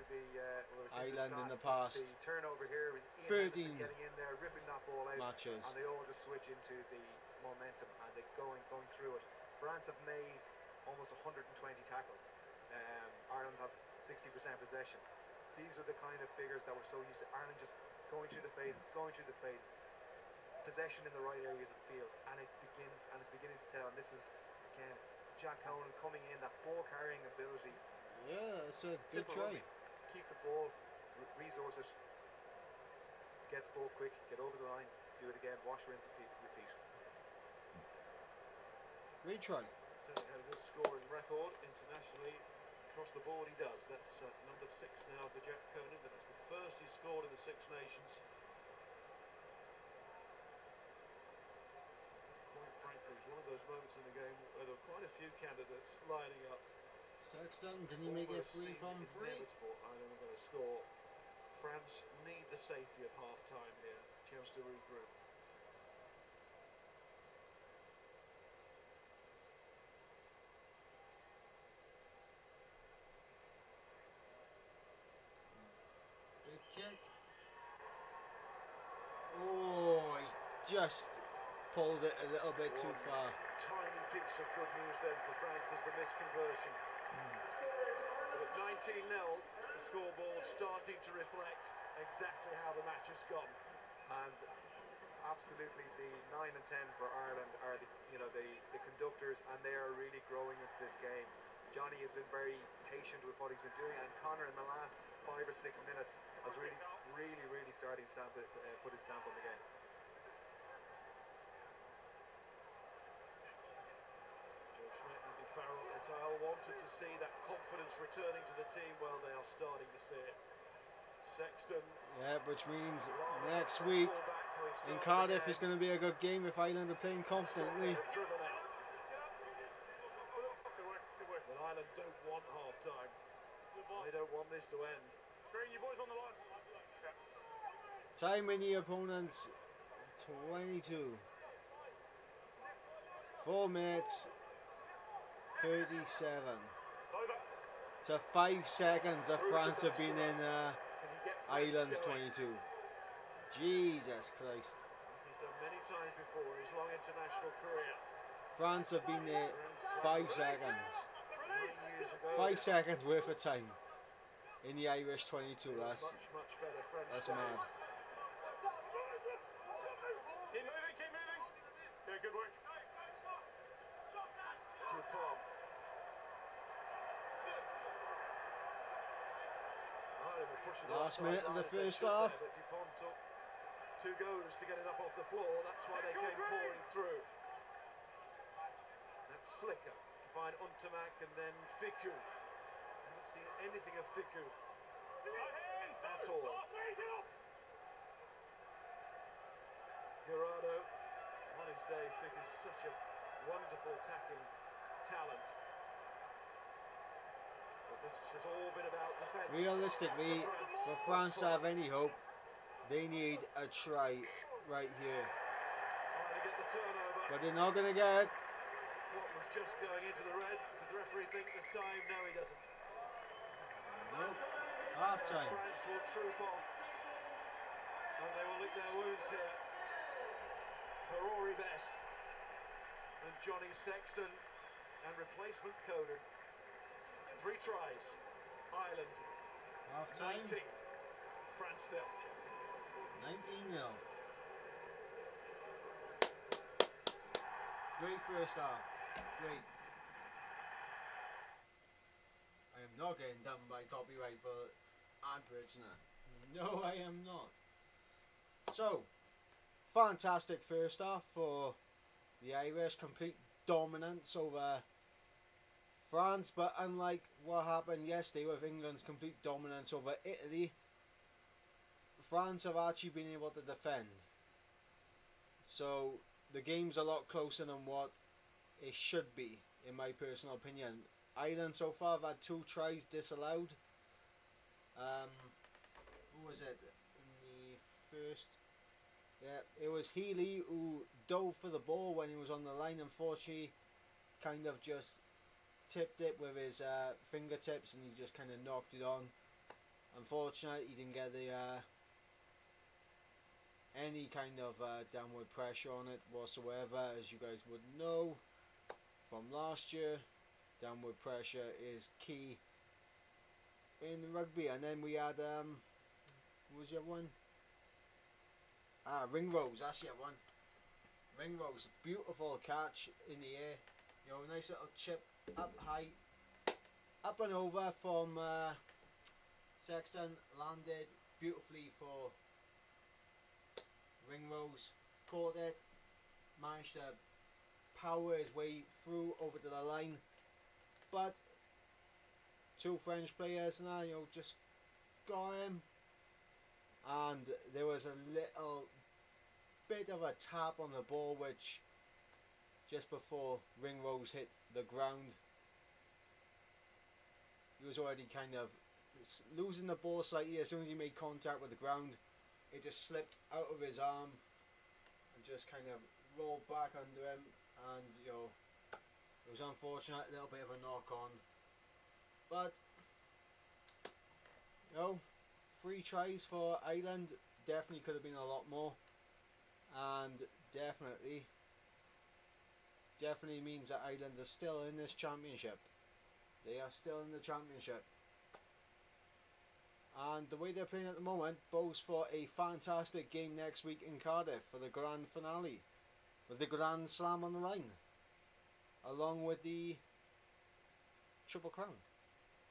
Ireland in the past. The turnover here, 13 getting in there, ripping that ball out, matches. and they all just switch into the momentum and they going through it. France have made almost 120 tackles. Ireland have 60% possession. These are the kind of figures that we're so used to. Ireland just going through the phases, possession in the right areas of the field, and it's beginning to tell. And this is again Jack Conan coming in, that ball carrying ability. Yeah, it's a good try. Keep the ball, resource it, get the ball quick, get over the line, do it again, wash, rinse, repeat. Great try. Certainly had a good scoring record internationally. Across the board he does. That's number 6 now for Jack Conan, but that's the first he's scored in the Six Nations. Quite frankly, it's one of those moments in the game where there were quite a few candidates lining up. Sexton, can you make it 3 from 3? Inevitable. Ireland are going to score. France need the safety of half-time here. Chance to regroup. Kick. Oh, he just pulled it a little bit too far. Tiny piece of good news then for France as the missed conversion. But at 19-0, the scoreboard starting to reflect exactly how the match has gone. And absolutely, the 9 and 10 for Ireland are the conductors, and they are really growing into this game. Johnny has been very patient with what he's been doing, and Connor in the last 5 or 6 minutes has really starting to put his stamp on the game. Joe Schmidt and Andy Farrell et al. Wanted to see that confidence returning to the team. Well, they are starting to see it. Sexton. Yeah, which means next week in Cardiff is going to be a good game if Ireland are playing confidently. Ireland don't want half-time. They don't want this to end. Bring your boys on the line. Time in the opponent's 22. 4 minutes 37. To 5 seconds of France have been in Ireland's 22. Jesus Christ. He's done many times before in his long international career. France have been there 5 seconds. 5 seconds worth of time. in the Irish 22. That's much better French that's days. mad. Keep moving, keep moving. Yeah, good work. Dupont. Ireland were pushing the Last minute of the line as they first should there, half. but Dupont took 2 goes to get it up off the floor. That's why they came pouring through. That's slicker to find Untamak and then Fiku. Haven't seen anything of Fiku at all. Gerardo, on his day, Fiku's such a wonderful attacking talent. But this has all been about defence. Realistically, for France to have any hope, they need a try right here. Trying to get the turnover. But they're not going to get it. Clock was just going into the red. Does the referee think this time? No, he doesn't. Nope. Half time. France will troop off. And they will lick their wounds here. For Rory Best and Johnny Sexton and replacement Coden. 3 tries. Ireland Half time. 19. France 0. 19-0. Great first half. Great. I am not getting done by copyright for adverts now. No, I am not. So, fantastic first half for the Irish. Complete dominance over France, but unlike what happened yesterday with England's complete dominance over Italy, France have actually been able to defend. So the game's a lot closer than what it should be, in my personal opinion. Ireland so far have had 2 tries disallowed. Who was it in the first? Yeah, it was Healy who dove for the ball when he was on the line. Unfortunately, kind of just tipped it with his fingertips, and he just kind of knocked it on. Unfortunately, he didn't get the any kind of downward pressure on it whatsoever. As you guys would know from last year, downward pressure is key in rugby. And then we had what was the other one? Ringrose, that's the other one. Ringrose, beautiful catch in the air. You know, nice little chip up high, up and over from Sexton, landed beautifully for Ringrose, caught it, managed to power his way through over to the line, but 2 French players now, you know, just got him, and there was a little bit of a tap on the ball, which just before Ringrose hit the ground, he was already kind of losing the ball slightly. As soon as he made contact with the ground, it just slipped out of his arm and just kind of rolled back under him, and you know, it was unfortunate, a little bit of a knock on, but you know, 3 tries for Ireland definitely could have been a lot more, and definitely means that Ireland are still in this championship. They are still in the championship. And the way they're playing at the moment bodes for a fantastic game next week in Cardiff for the grand finale, with the Grand Slam on the line, along with the Triple Crown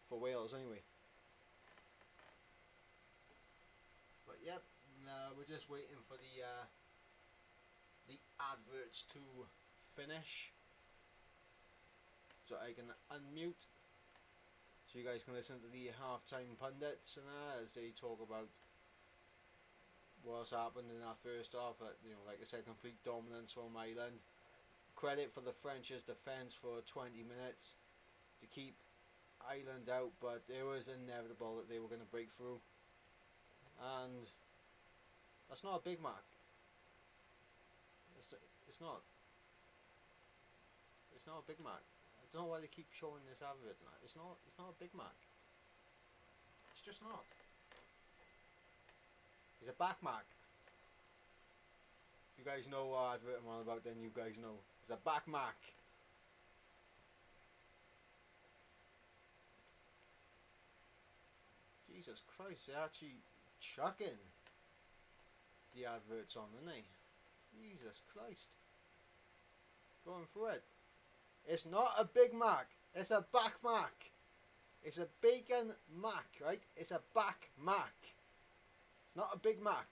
for Wales anyway. But yep, we're just waiting for the adverts to finish so I can unmute, so you guys can listen to the halftime pundits and as they talk about what's happened in that first half. You know, like I said, complete dominance from Ireland. Credit for the French's defence for 20 minutes to keep Ireland out, but it was inevitable that they were going to break through, and that's not a Big Mac. It's not. It's not a Big Mac. I don't know why they keep showing this advert now. It's not a Big Mac. It's just not. It's a back Mac. If you guys know what advert I'm on about, then you guys know. It's a back Mac. Jesus Christ, they're actually chucking the adverts on, aren't they? Jesus Christ. Going for it. It's not a Big Mac, it's a back Mac. It's a bacon Mac, right? It's a back Mac. It's not a Big Mac.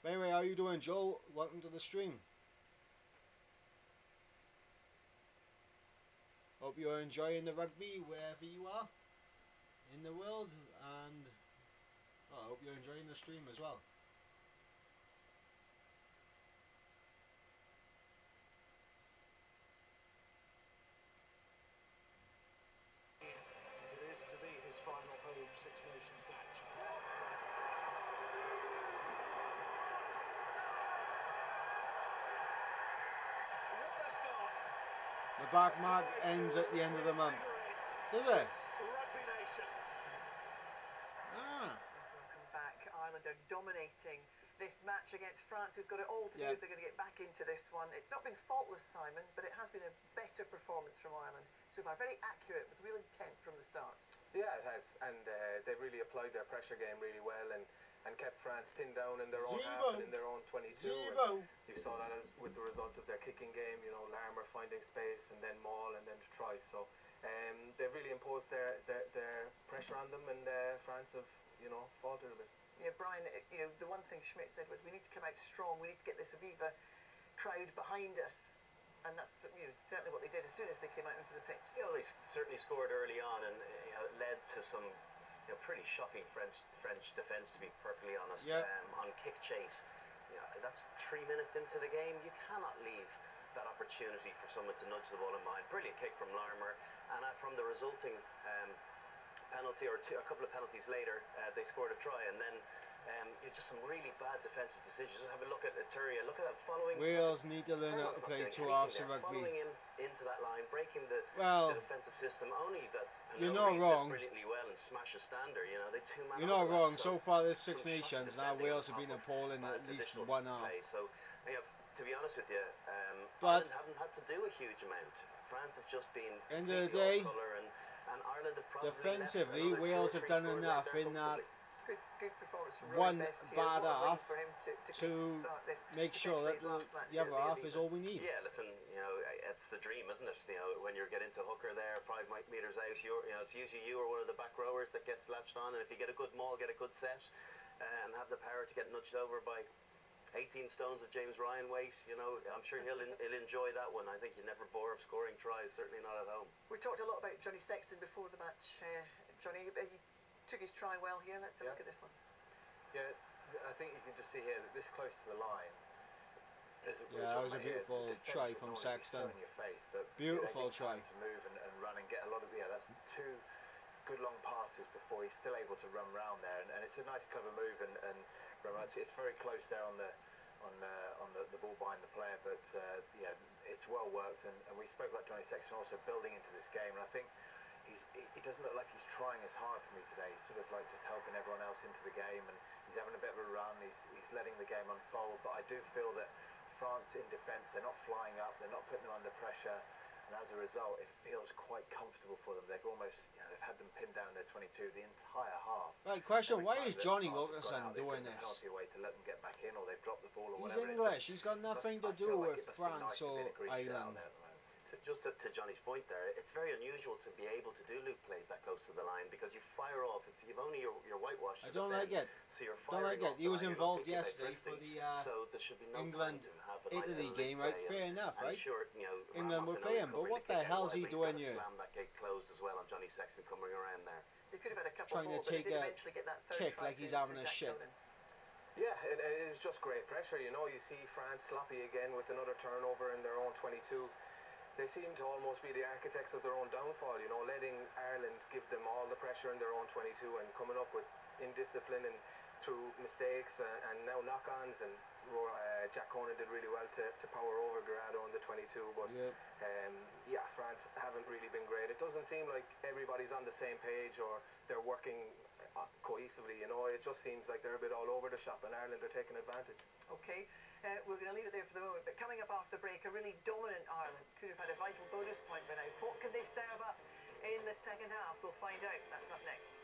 Anyway, how you doing, Joel? Welcome to the stream. Hope you're enjoying the rugby wherever you are in the world, and I hope you're enjoying the stream as well. It is to be his final home Six Nations match. What a start! The back Mac ends at the end of the month. Does it? Rugby Nation. Ah. Let's welcome back. Ireland are dominating this match against France. We've got it all to do if they're going to get back into this one. It's not been faultless, Simon, but it has been a better performance from Ireland so far. Very accurate, with real intent from the start. Yeah, it has, and they really applied their pressure game really well and kept France pinned down in their own half and in their own 22. You saw that as with the result of their kicking game, you know, Larmer finding space and then Maul and then to try. So they really imposed their pressure on them, and France have, you know, faltered a bit. Yeah, Brian, you know, the one thing Schmidt said was we need to come out strong, we need to get this Aviva crowd behind us. And that's, you know, certainly what they did as soon as they came out into the pitch. You know, they certainly scored early on, and you know, it led to some, you know, pretty shocking French defence, to be perfectly honest. On kick chase, you know, that's 3 minutes into the game. You cannot leave that opportunity for someone to nudge the ball in behind. Brilliant kick from Larmer, and from the resulting penalty, or a couple of penalties later, they scored a try, and then just some really bad defensive decisions. Just have a look at Ituria. Look at that following. Wales need to learn how to play two halves of rugby. Following him into that line, breaking the defensive system. Only that you're not wrong. Brilliantly well and smash a stander. You know, they two-man. You're not wrong. So far, this Six Nations, now Wales have been appalling at least one half. So, you know, to be honest with you, Ireland haven't had to do a huge amount. France have just been end of the day. And Ireland have probably defensively, Wales have done enough in that good performance from one best bad half for him to make sure that the other half is all we need. Yeah, listen, you know, it's the dream, isn't it? You know, when you're getting to hooker there, 5 metres out, you know, it's usually you or one of the back rowers that gets latched on, and if you get a good maul, get a good set, and have the power to get nudged over by 18 stones of James Ryan weight, you know, I'm sure he'll enjoy that one. I think you never bore of scoring tries, certainly not at home. We talked a lot about Johnny Sexton before the match. Johnny, he took his try well here. Let's have a look at this one. Yeah, I think you can just see here that this close to the line. That was a beautiful try from Sexton. In your face, but beautiful try to move and run and get a lot of that's 2 good long passes before he's still able to run round there, and it's a nice clever move and run around. It's very close there on the ball behind the player, but yeah, it's well worked, and we spoke about Johnny Sexton also building into this game, and I think he doesn't look like he's trying as hard for me today. He's sort of like just helping everyone else into the game, and he's having a bit of a run, he's letting the game unfold, but I do feel that France in defence, they're not flying up, they're not putting them under pressure, and as a result it feels quite comfortable for them. They're almost, you know, they've had them pinned down their 22 the entire half. Right, question, why is Johnny Wilkinson doing this? Away to let them get back in, or they've dropped the ball or he's whatever. English, he's got nothing to do with France or Ireland. Just to Johnny's point there, it's very unusual to be able to do loop plays that close to the line, because you fire off. You've only your whitewash. I don't like it. So you're don't like it. He was involved yesterday for the so there should be no England Italy game, right? Fair enough, right? Sure, you know, England were playing, but what the hell's he doing here? Slam that gate closed as well on Johnny Sexton coming around there. He could have had a couple trying to take a kick like he's having a shit. Yeah, it was just great pressure. You know, you see France sloppy again with another turnover in their own 22. They seem to almost be the architects of their own downfall, you know, letting Ireland give them all the pressure in their own 22 and coming up with indiscipline and through mistakes and now knock-ons, and Jack Conan did really well to power over Grado on the 22, but yeah, France haven't really been great. It doesn't seem like everybody's on the same page or they're working cohesively, you know. It just seems like they're a bit all over the shop, and Ireland are taking advantage. Okay, we're going to leave it there for the moment, but coming up after the break, a really dominant Ireland could have had a vital bonus point by now. What can they serve up in the second half? We'll find out. That's up next.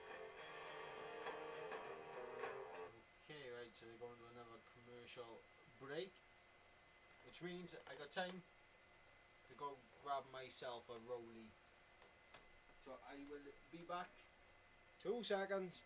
Okay, right, so we're going to another commercial break, which means I got time to go grab myself a rollie. So I will be back. 2 seconds.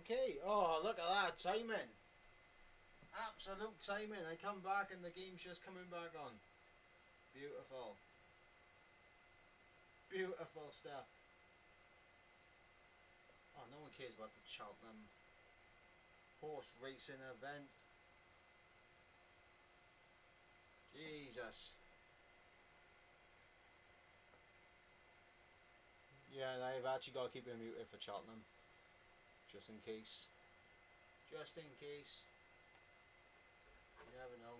Okay, oh look at that timing. Absolute timing. I come back and the game's just coming back on. Beautiful. Beautiful stuff. Oh, no one cares about the Cheltenham horse racing event. Jesus. Yeah, and I've actually got to keep it muted for Cheltenham. Just in case. Just in case. You never know.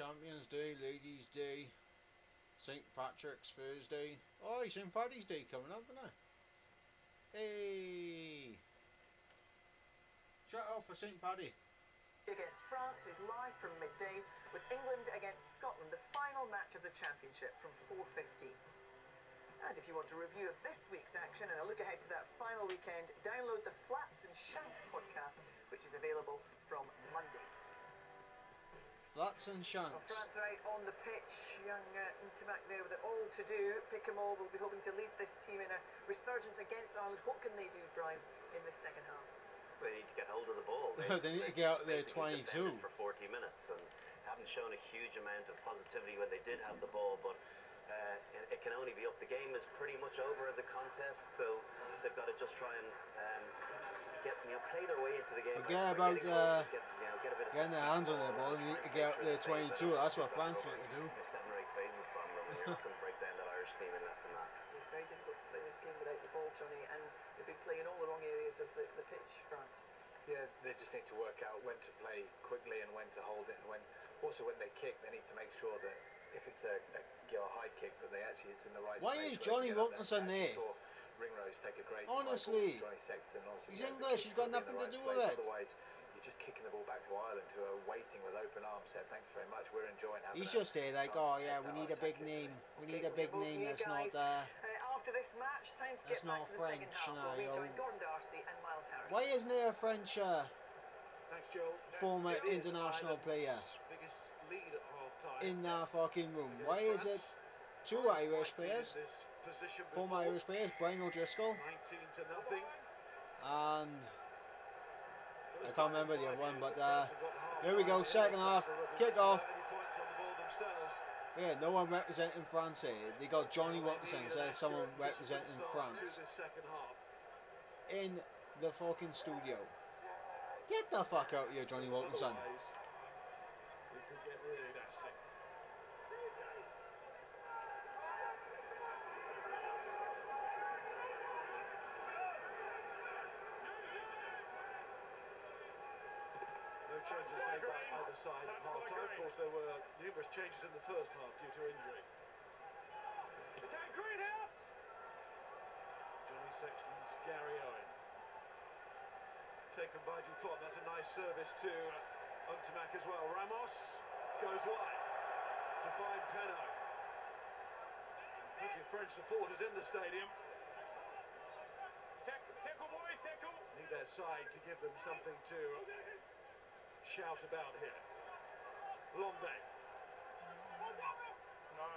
Champions Day, Ladies Day, St. Patrick's Thursday. Oh, St. Paddy's Day coming up, isn't it? Hey! Shut off for St. Paddy. Against France is live from midday, with England against Scotland, the final match of the championship from 4:15. And if you want a review of this week's action and a look ahead to that final weekend, download the Flats and Shanks podcast, which is available from Monday. Flats and Shanks. Well, France are out on the pitch. Young Ntamak there with it all to do. Pick 'em all will be hoping to lead this team in a resurgence against Ireland. What can they do, Brian, in the second half? They need to get hold of the ball. They need to get out there 22 for 40 minutes and haven't shown a huge amount of positivity when they did have the ball, but it can only be up. The game is pretty much over as a contest, so they've got to just try and play their way into the game. Forget about getting their hands on their ball. They need to get out there 22. That's what France need to do. 7 or 8 phases from them, and you're not going to break down that Irish team in less than that. It's very difficult to play this game without the ball, Johnny, and they've been playing in all the wrong areas of the pitch front. Yeah, they just need to work out when to play quickly and when to hold it, and when they kick, they need to make sure that if it's a high kick, that it's in the right Why space. is Johnny Wilkinson there? Ringrose take a great Honestly, Johnny Sexton also, he's English, he's got nothing to do with it. Otherwise, you're just kicking the ball back to Ireland, who are waiting with open arms, said thanks very much, we're enjoying having He's just there like, oh yeah, we need a big name. We need a big name that's not after this match, time to get back to the second half. We'll rejoin Gordon Darcy and Miles Harris. Why isn't there a French Thanks, Joel. former international player Biggest lead at half-time. in that fucking room? Why is it 2 Irish players, former Irish players, Brian O'Driscoll 19-0, and I can't remember the other one, but here we go, second half, kick off. Yeah, no one representing France here. They got Johnny Wilkinson, says someone representing France in the fucking studio. Get the fuck out of here, Johnny Wilkinson. We could get really nasty. No changes made by either side at half-time. Of course, there were numerous changes in the first half due to injury. Johnny Sexton's Gary Owen. Taken by Dupont. That's a nice service to Ntamak as well. Ramos goes wide to find Peno. Plenty of French supporters in the stadium. Tackle, boys, tackle. Need their side to give them something to shout about here. Lombe. No.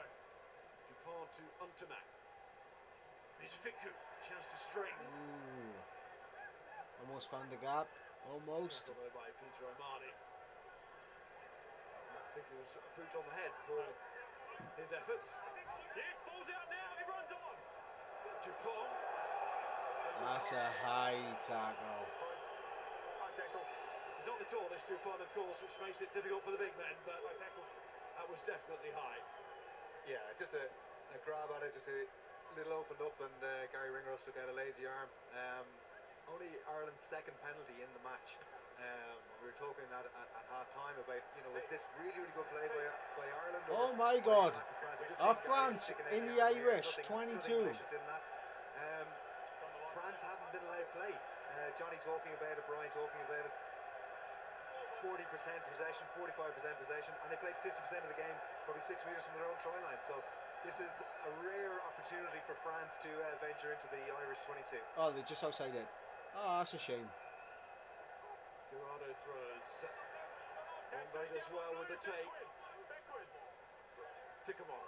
Dupont to Ntamak. It's Fiku. Chance to straighten. Ooh. Almost found the gap. Almost. Tackled by Peter O'Mahony. Fiku was a boot on the head for his efforts. Yes, ball's out now. He runs on. Dupont. That's a high tackle. High tackle. He's not the tallest Dupont, of course, which makes it difficult for the big men, but that was definitely high. Yeah, just a grab at it, just a little opened up, and Gary Ringrose took out a lazy arm. Only Ireland's second penalty in the match. We were talking at half-time about, was this really good play by Ireland? Oh my God! France in the Irish, 22. France haven't been allowed play. Johnny talking about it, Brian talking about it. 40% possession, 45% possession, and they played 50% of the game, probably 6 metres from their own try line. So this is a rare opportunity for France to venture into the Irish 22. Oh, they're just outside it. Oh, that's a shame. Gerardo throws. Lombe does well with the take. Pick 'em on.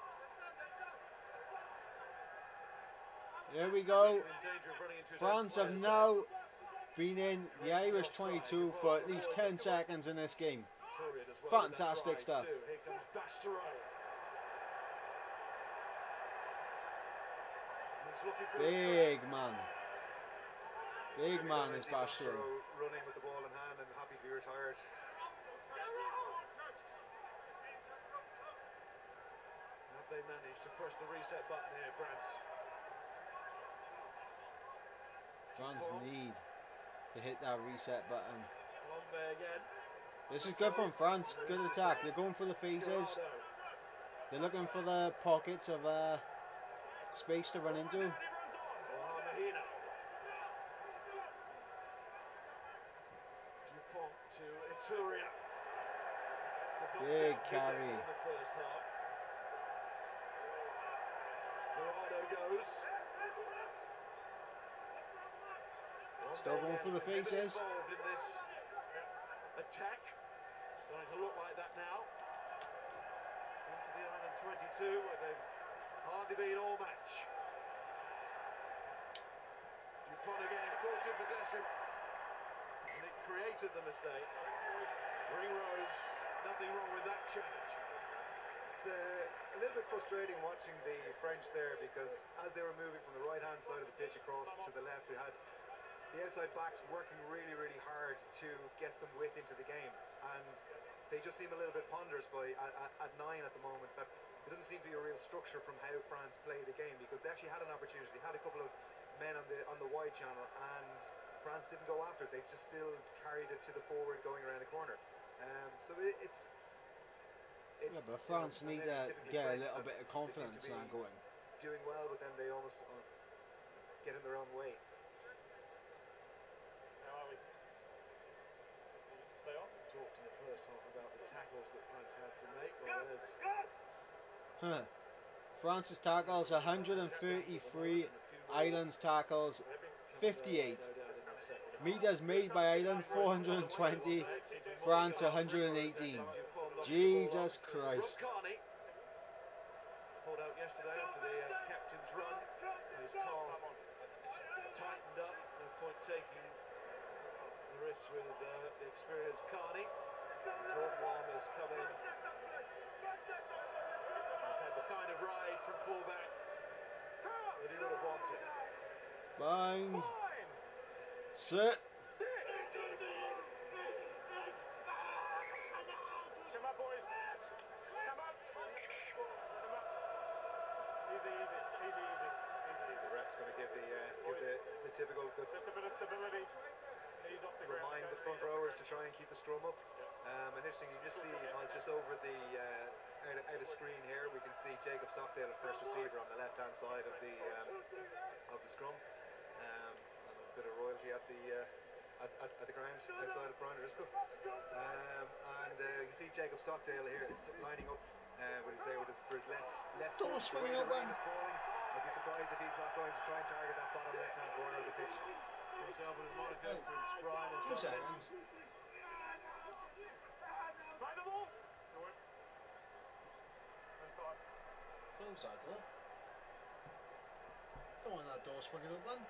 Here we go. France have now been in the Irish 22 for at least 10 seconds in this game. Fantastic stuff. Here comes Bastereau. He's looking for Big man. Big man is Bastereau. Running with the ball in hand and happy to be retired. Have they managed to press the reset button here, France? France need to hit that reset button. Lombe again. This is good from France. Good attack. They're going for the faces. They're looking for the pockets of space to run into. Dupont to Ituria. Big carry. In the first half. Guinness goes. Still going for the faces. Involved in this attack. Starting to look like that now. Into the Ireland 22 where they've hardly been all match. Dupont again caught in possession. And it created the mistake. Ringrose, nothing wrong with that change. It's a little bit frustrating watching the French there, because as they were moving from the right hand side of the pitch across to the left, we had the outside backs working really, really hard to get some width into the game, and they just seem a little bit ponderous at 9 at the moment. That there doesn't seem to be a real structure from how France play the game, because they actually had an opportunity. They had a couple of men on the wide channel, and France didn't go after it. They just still carried it to the forward going around the corner. So it's yeah, but France need to get a little bit of confidence now going. Doing well, but then they almost get in their own way. How are we? Stay on? Talked in the first half about the tackles that France had to make. Well, France's tackles 133, Ireland's tackles 58. Meters made by Ireland 420, France 118. Jesus Christ. Pulled out yesterday after the captain's run. His calf tightened up. No point taking the risks with the experienced Carney. Jordan Walmer's come in. He's had the kind of ride from fullback that he would have wanted. Bind. Sit. Come up, boys. Come up. Come up. Easy, easy, easy, easy, easy, easy. The ref's going to give the typical just a bit of stability. Ease off the ground. Remind the front rowers to try and keep the scrum up. And interesting, you just see, it's just over the out of screen here. We can see Jacob Stockdale, first receiver, on the left hand side of the scrum. Bit of royalty at the ground outside of Brian Driscoll, and you can see Jacob Stockdale here is lining up what he's there with for his left foot. The way the rain is falling, I'd be surprised if he's not going to try and target that bottom left hand corner of the pitch. Albert and Monaco from Brian and 2 seconds. Play the ball. Go in. Inside. Close that door. Don't want that door swinging open.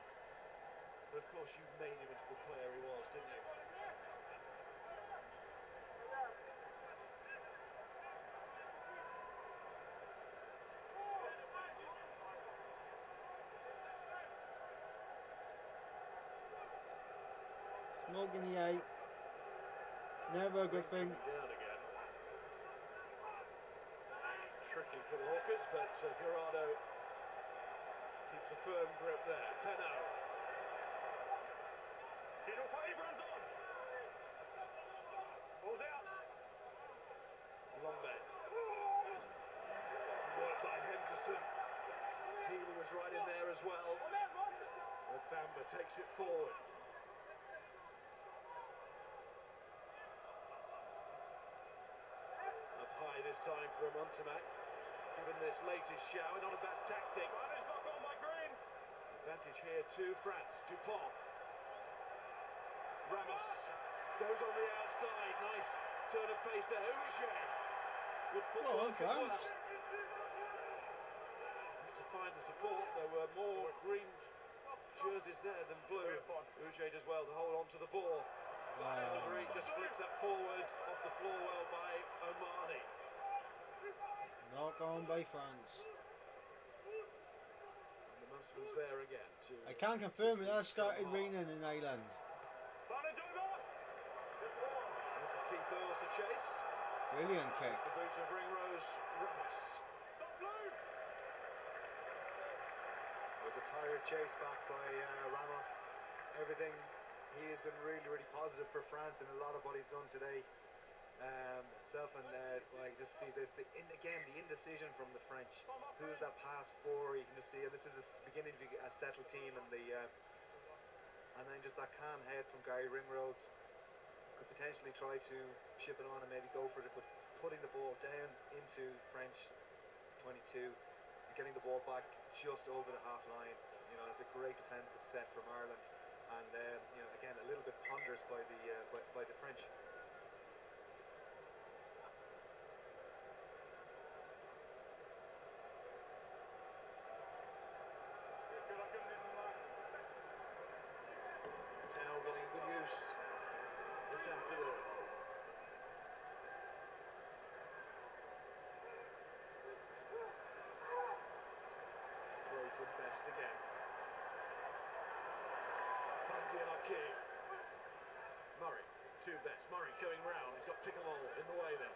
But of course you made him into the player he was, didn't you? Smoke in the eye. Never a good thing. Down again. Tricky for the Hawkers, but Guerrero keeps a firm grip there. 10-0. Runs on. Ball's out. Long man. Work by Henderson. Healy was right in there as well. But Bamba takes it forward. Up high this time for Montemak. Given this latest shower, not a bad tactic. Knock on by Green. Advantage here to France. Dupont. Ramos goes on the outside. Nice turn of pace there. Uche. Good footwork as well. Need to find the support. There were more green jerseys there than blue. Uche does well to hold on to the ball. Marie just flicks that forward off the floor well by Omani. Knock on by France. And the Muslims there again. I can confirm it has started raining in Ireland. Keith Earls to chase. Brilliant kick. The boot of Ringrose. Ramos. It was a tired chase back by Ramos. Everything, he has been really, really positive for France in a lot of what he's done today. himself, and I just see this again the indecision from the French. Who's that pass for? You can just see, and this is beginning to be a settled team, and and then just that calm head from Gary Ringrose. Could potentially try to ship it on and maybe go for it, but putting the ball down into French 22 and getting the ball back just over the half line. You know, that's a great defensive set from Ireland, and you know, again a little bit ponderous by the French. Towel getting a good use this afternoon. Throw from Best again. Bandiaki. Murray to Best. Murray going round. He's got Pickamole in the way then.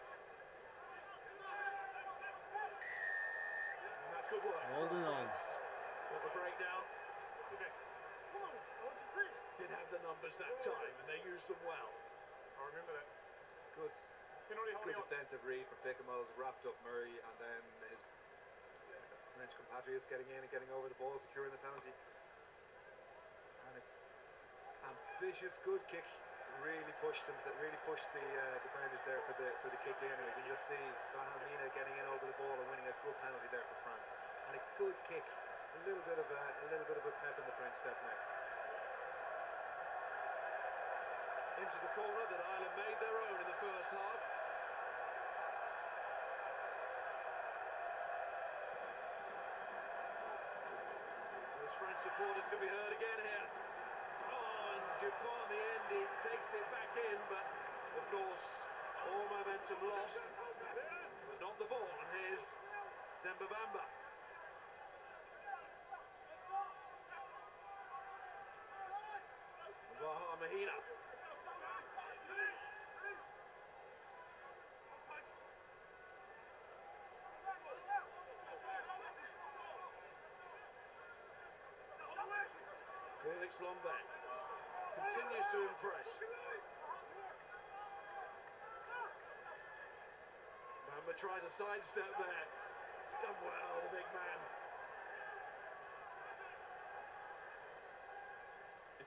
And that's good work. Holding on. Got the breakdown. Did have the numbers that time, and they used them well. I remember that. Good defensive read from Pickamole, wrapped up Murray, and then his French compatriots getting in and getting over the ball, securing the penalty. And an ambitious, good kick. Really pushed the boundaries there for the kick in, and you can just see Vahamina getting in over the ball and winning a good penalty there for France. And a good kick, a little bit of a pep in the French step now. Into the corner that Ireland made their own in the first half. Those French supporters can be heard again here. Oh, and Dupont in the end, he takes it back in, but of course all momentum lost, but not the ball. And here's Demba Bamba. Vahamina. Felix Lombard continues to impress. Bamba tries a sidestep there. He's done well, the big man.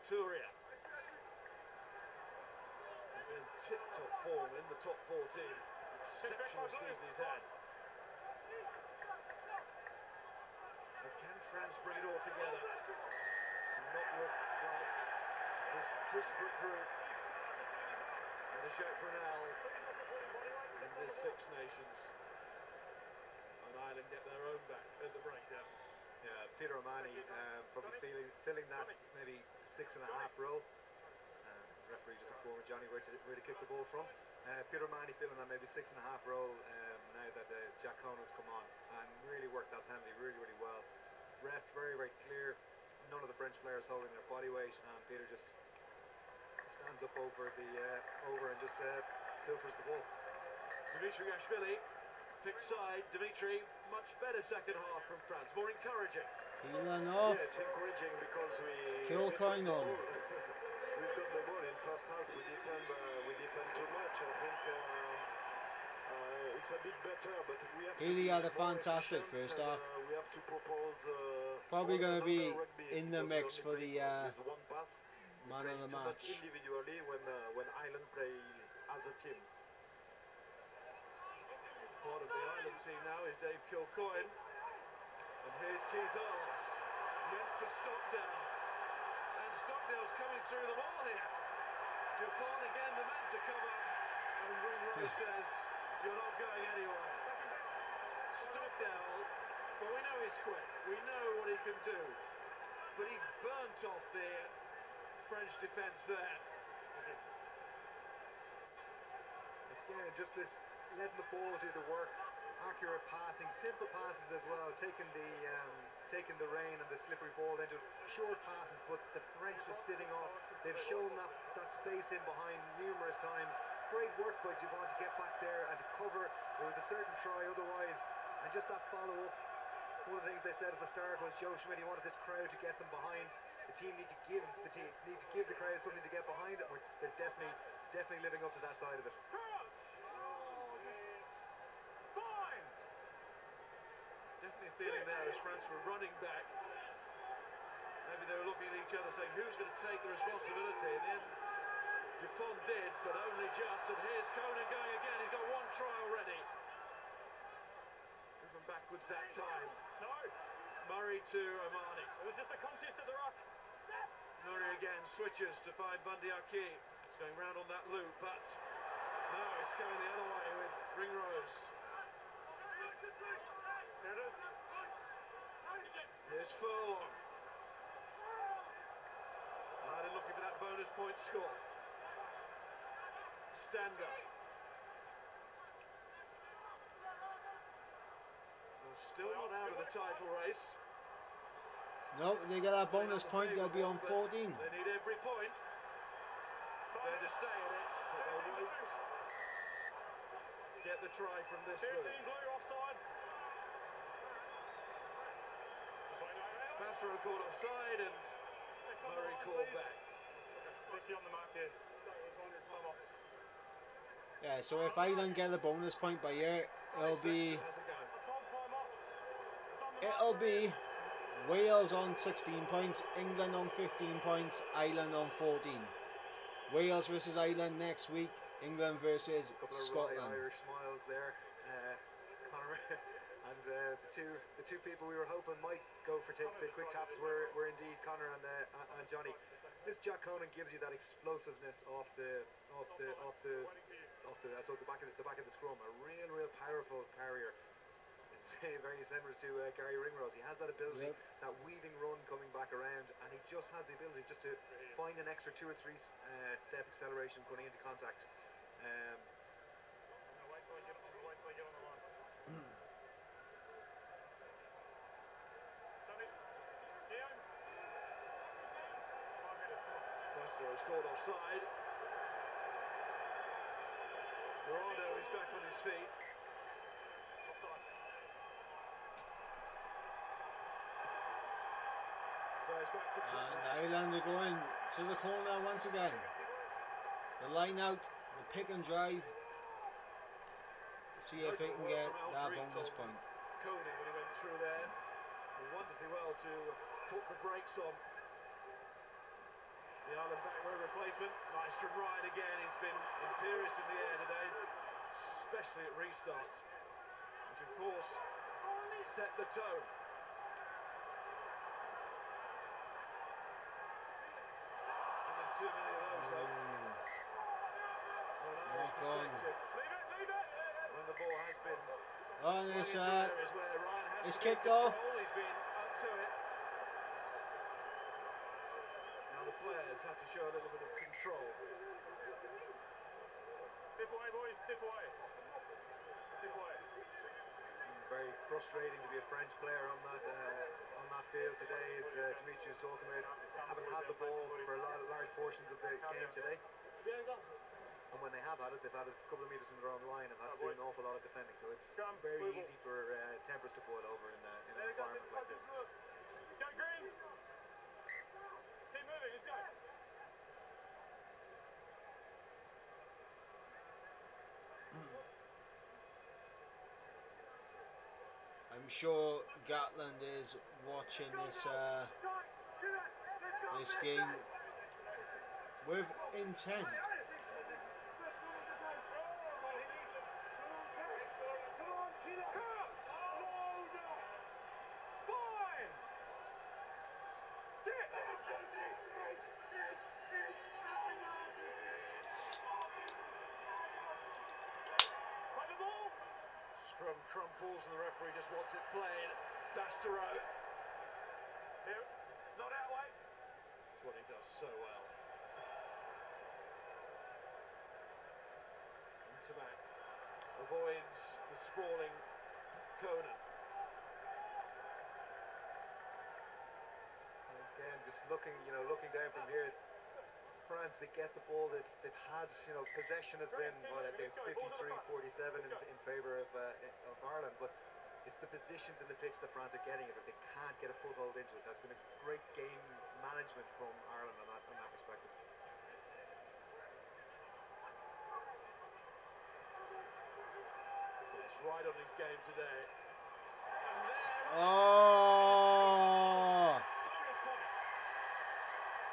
Ituria. He's been in tip-top form in the top 14. Exceptional season he's had. But can France bring it all together? Not look like this disparate group and the Jacques Brunel in this Six Nations, and Ireland get their own back at the breakdown. Yeah, Peter O'Mahony probably filling that maybe 6.5 role. Referee just informed Johnny where to kick the ball from. Peter O'Mahony filling that maybe 6.5 role now that Jack Conan's come on, and really worked that penalty really well. Ref very clear. None of the French players holding their body weight, and Peter just stands up over and just pilfers the ball. Dimitriashvili picked side. Dimitri, much better second half from France, more encouraging. Peeling off. Yeah, it's encouraging because Kill coin on. We've got the ball in first half. We defend too much. I think it's a bit better, but we have Healy to had a fantastic first half. We have to propose. Probably going to be rugby in the mix for the with one pass. man of the Too much match. individually when Ireland play as a team. Part of the Ireland team now is Dave Kilcoyne, and here's Keith Earls, meant for Stockdale, and Stockdale's coming through them all here. Dupont again, the man to cover, and Ringrose says, "You're not going anywhere." Stockdale, well, we know he's quick, we know what he can do, but he burnt off the French defence there. Again, just this letting the ball do the work, accurate passing, simple passes as well, taking the rain and the slippery ball into short passes, but the French is sitting off. They've shown that space in behind numerous times. Great work by Dupont to get back there and to cover. There was a certain try otherwise, and just that follow-up. One of the things they said at the start was Joe Schmidt, he wanted this crowd to get them behind. The team need to give the crowd something to get behind it. They're definitely living up to that side of it. English France were running back. Maybe they were looking at each other saying, who's going to take the responsibility? And then Dupont did, but only just. And here's Conan going again. He's got one try already. Moving backwards that time. No. Murray to Omani. It was just a contest at the ruck. Murray again switches to find Bundy Aki. It's going round on that loop, but no, it's going the other way with Ringrose. Here it is. Here's Furlong. Ireland looking for that bonus point score. Stander. Well, still not out of the title race. No, they get that bonus point, they'll be on 14. They need every point. They're to stay in it, but they won't get the try from this 13 route. blue offside. Bassero called offside and Murray called back. It's actually on the mark there. Time off. Yeah, so if Ireland get a bonus point by here, it'll be Wales on 16 points, England on 15 points, Ireland on 14. Wales versus Ireland next week, England versus Scotland. Irish smiles there, Conor, and the two people we were hoping might go for take the quick taps were indeed Conor and Johnny. This Jack Conan gives you that explosiveness off the I suppose the back of the scrum. A real powerful carrier. It's very similar to Gary Ringrose. He has that ability, that weaving run coming back around, and he just has the ability just to find an extra 2 or 3 step acceleration putting into contact. Wait till I get on the line. Bassero scored offside. Dorado is back on his feet. Offside. So it's back to play. And Ireland are going to the corner once again. The line out, the pick and drive. See if they can get that bonus point. Coney when he went through there. Did wonderfully well to put the brakes on. The Ireland back row replacement. Nice from Ryan again. He's been imperious in the air today, especially at restarts, which of course set the tone. And too many of those though. Well, Irish perspective. When the ball has been it's kicked off. He's been up to it. Now the players have to show a little bit of control. Step away, boys. Step away. Step away. Very frustrating to be a French player on that field today, as Dimitri was talking about. Haven't had the ball for large portions of the game today. And when they have had it, they've had it a couple of metres from their own line and had to do an awful lot of defending. So it's very easy for tempers to boil over in an environment like this. Let's go, Green. Keep moving. Let's go. I'm sure Gatland is watching this game with intent. Scrum crumples and the referee just wants it played. Bassero. Here, it's not out late. That's what he does so well. Into back. Avoids the sprawling Conan. Again, just looking down from here. France, they get the ball. They've had, possession has been, it's 53-47 in favour of Ireland, but it's the positions and the picks that France are getting it, but they can't get a foothold into it. That's been a great game management from Ireland on that perspective. It's right on his game today. And there Oh!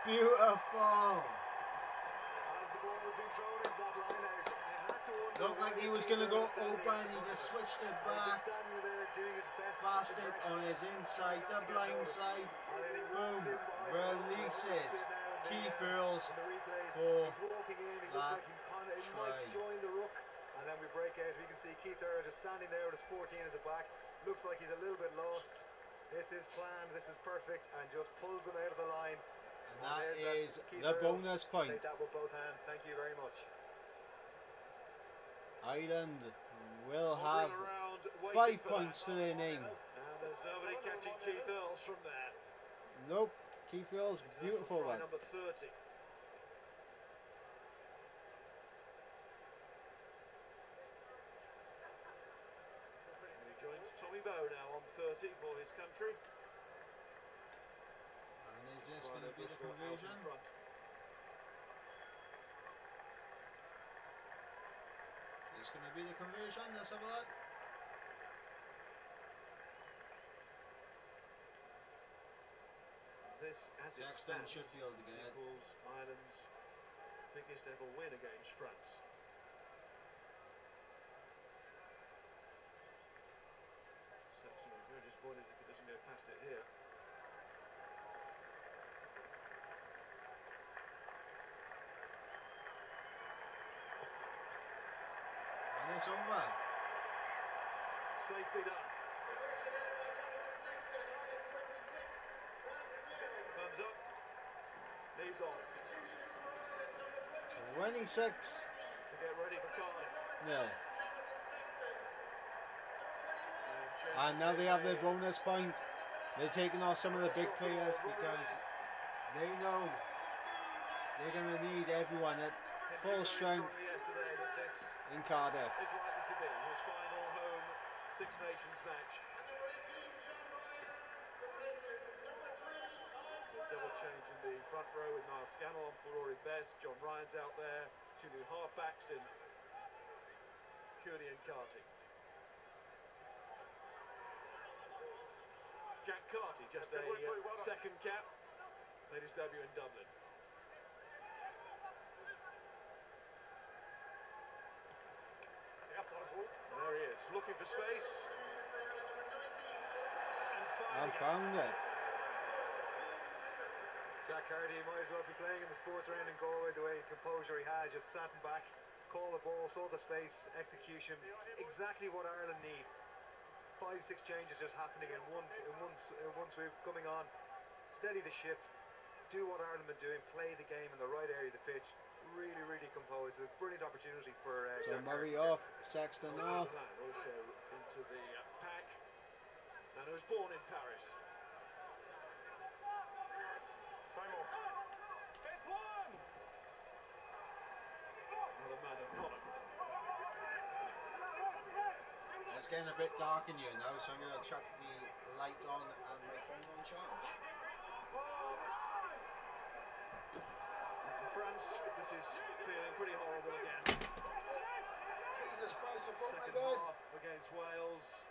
Beautiful! As the ball was being thrown into that line out, I had to wonder. Looked like he was going to go open, he just switched it back. Standing there doing his best. Fast it on his inside, the blind side. Boom! Releases. Key fouls for that try. Join the ruck, and then we break out. We can see Keith Earl just standing there with his 14 as a back. Looks like he's a little bit lost. This is planned, this is perfect, and just pulls them out of the line. And that is the bonus point. Take that with both hands. Thank you very much. Ireland will have 5 points to their name. And there's nobody catching Keith Earls from there. Nope. Keith Earls, beautiful one. Number 30. And he joins Tommy Bowe now on 30 for his country. And is this going to be the conversion? Is going to be the conversion? Let's have a look. This, as it stands, should be able to get equals Ireland's biggest ever win against France. Saxon will be very disappointed if he doesn't go past it here. And it's over. Safely done. Thumbs up. Knees off. 26. To get ready for Cardiff. No. And now they have their bonus point. They're taking off some of the big players because they know they're going to need everyone at full strength in Cardiff. Is likely to be his final home Six Nations match. Double change in the front row with Niall Scannell on for Rory Best. John Ryan's out there. Two new halfbacks in Cooney and Carty. Jack Carty, just a second cap, made his debut in Dublin. And there he is, looking for space. And found it. Jack Carty might as well be playing in the sports round in Galway the way composure he had, just sat back, called the ball, saw the space, execution, exactly what Ireland need. 5-6 changes just happening in one swoop, coming on, steady the ship, do what Ireland been doing, play the game in the right area of the pitch, really composed. A brilliant opportunity for so Jack Murray Carty. off, Sexton off. Also into the pack, and who was born in Paris. Seymour. It's one! Another man of Connor. It's getting a bit dark in here now, so I'm going to chuck the light on and my phone on charge. And for France, this is feeling pretty horrible again. Jesus Christ, I broke my Second bed. half against Wales.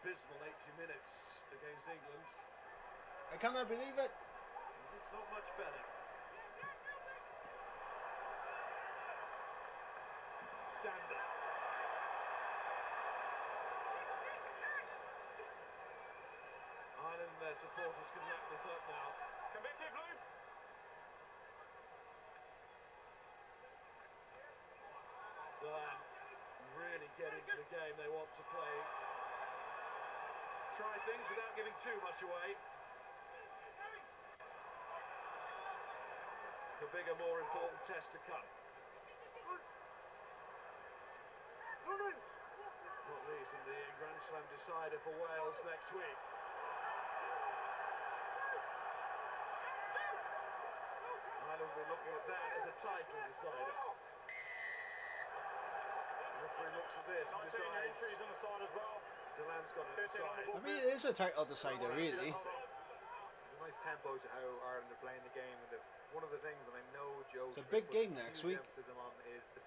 Abysmal 80 minutes against England. I cannot believe it. It's not much better. Stander. Ireland and their supporters can wrap this up now. Come back here, Blue. Diane really get into the game they want to play. Try things without giving too much away. For bigger, more important tests to come. Not least in the Grand Slam decider for Wales next week. Ireland will be looking at that as a title decider. The referee looks at this and decides. Entries on the side as well. Delan's got it inside. I mean, it is a title decider, really. There's a nice tempo to how Ireland are playing the game, and one of the things that I know Joe It's a big game next week. emphasis on is the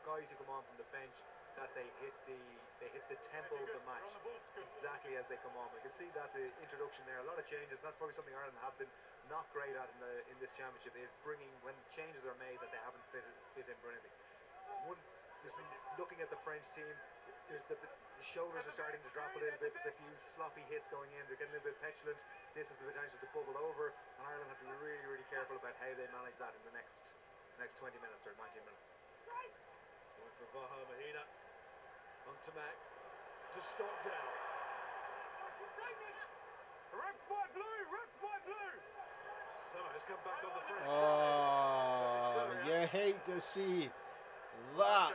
guys who come on from the bench, that they hit the tempo of the match exactly as they come on. We can see that the introduction there, a lot of changes, and that's probably something Ireland have been not great at in this championship, is bringing, when changes are made, that they haven't fit in brilliantly. Just looking at the French team, there's the shoulders are starting to drop a little bit. There's a few sloppy hits going in. They're getting a little bit petulant. This has the potential to bubble over, and Ireland have to be really, really careful about how they manage that in the next 20 minutes or 19 minutes. Going for Vaha Mahina on Tamak to stop down. Ripped by blue, ripped by blue. Somehow has come back on the French side. Oh, you hate to see that.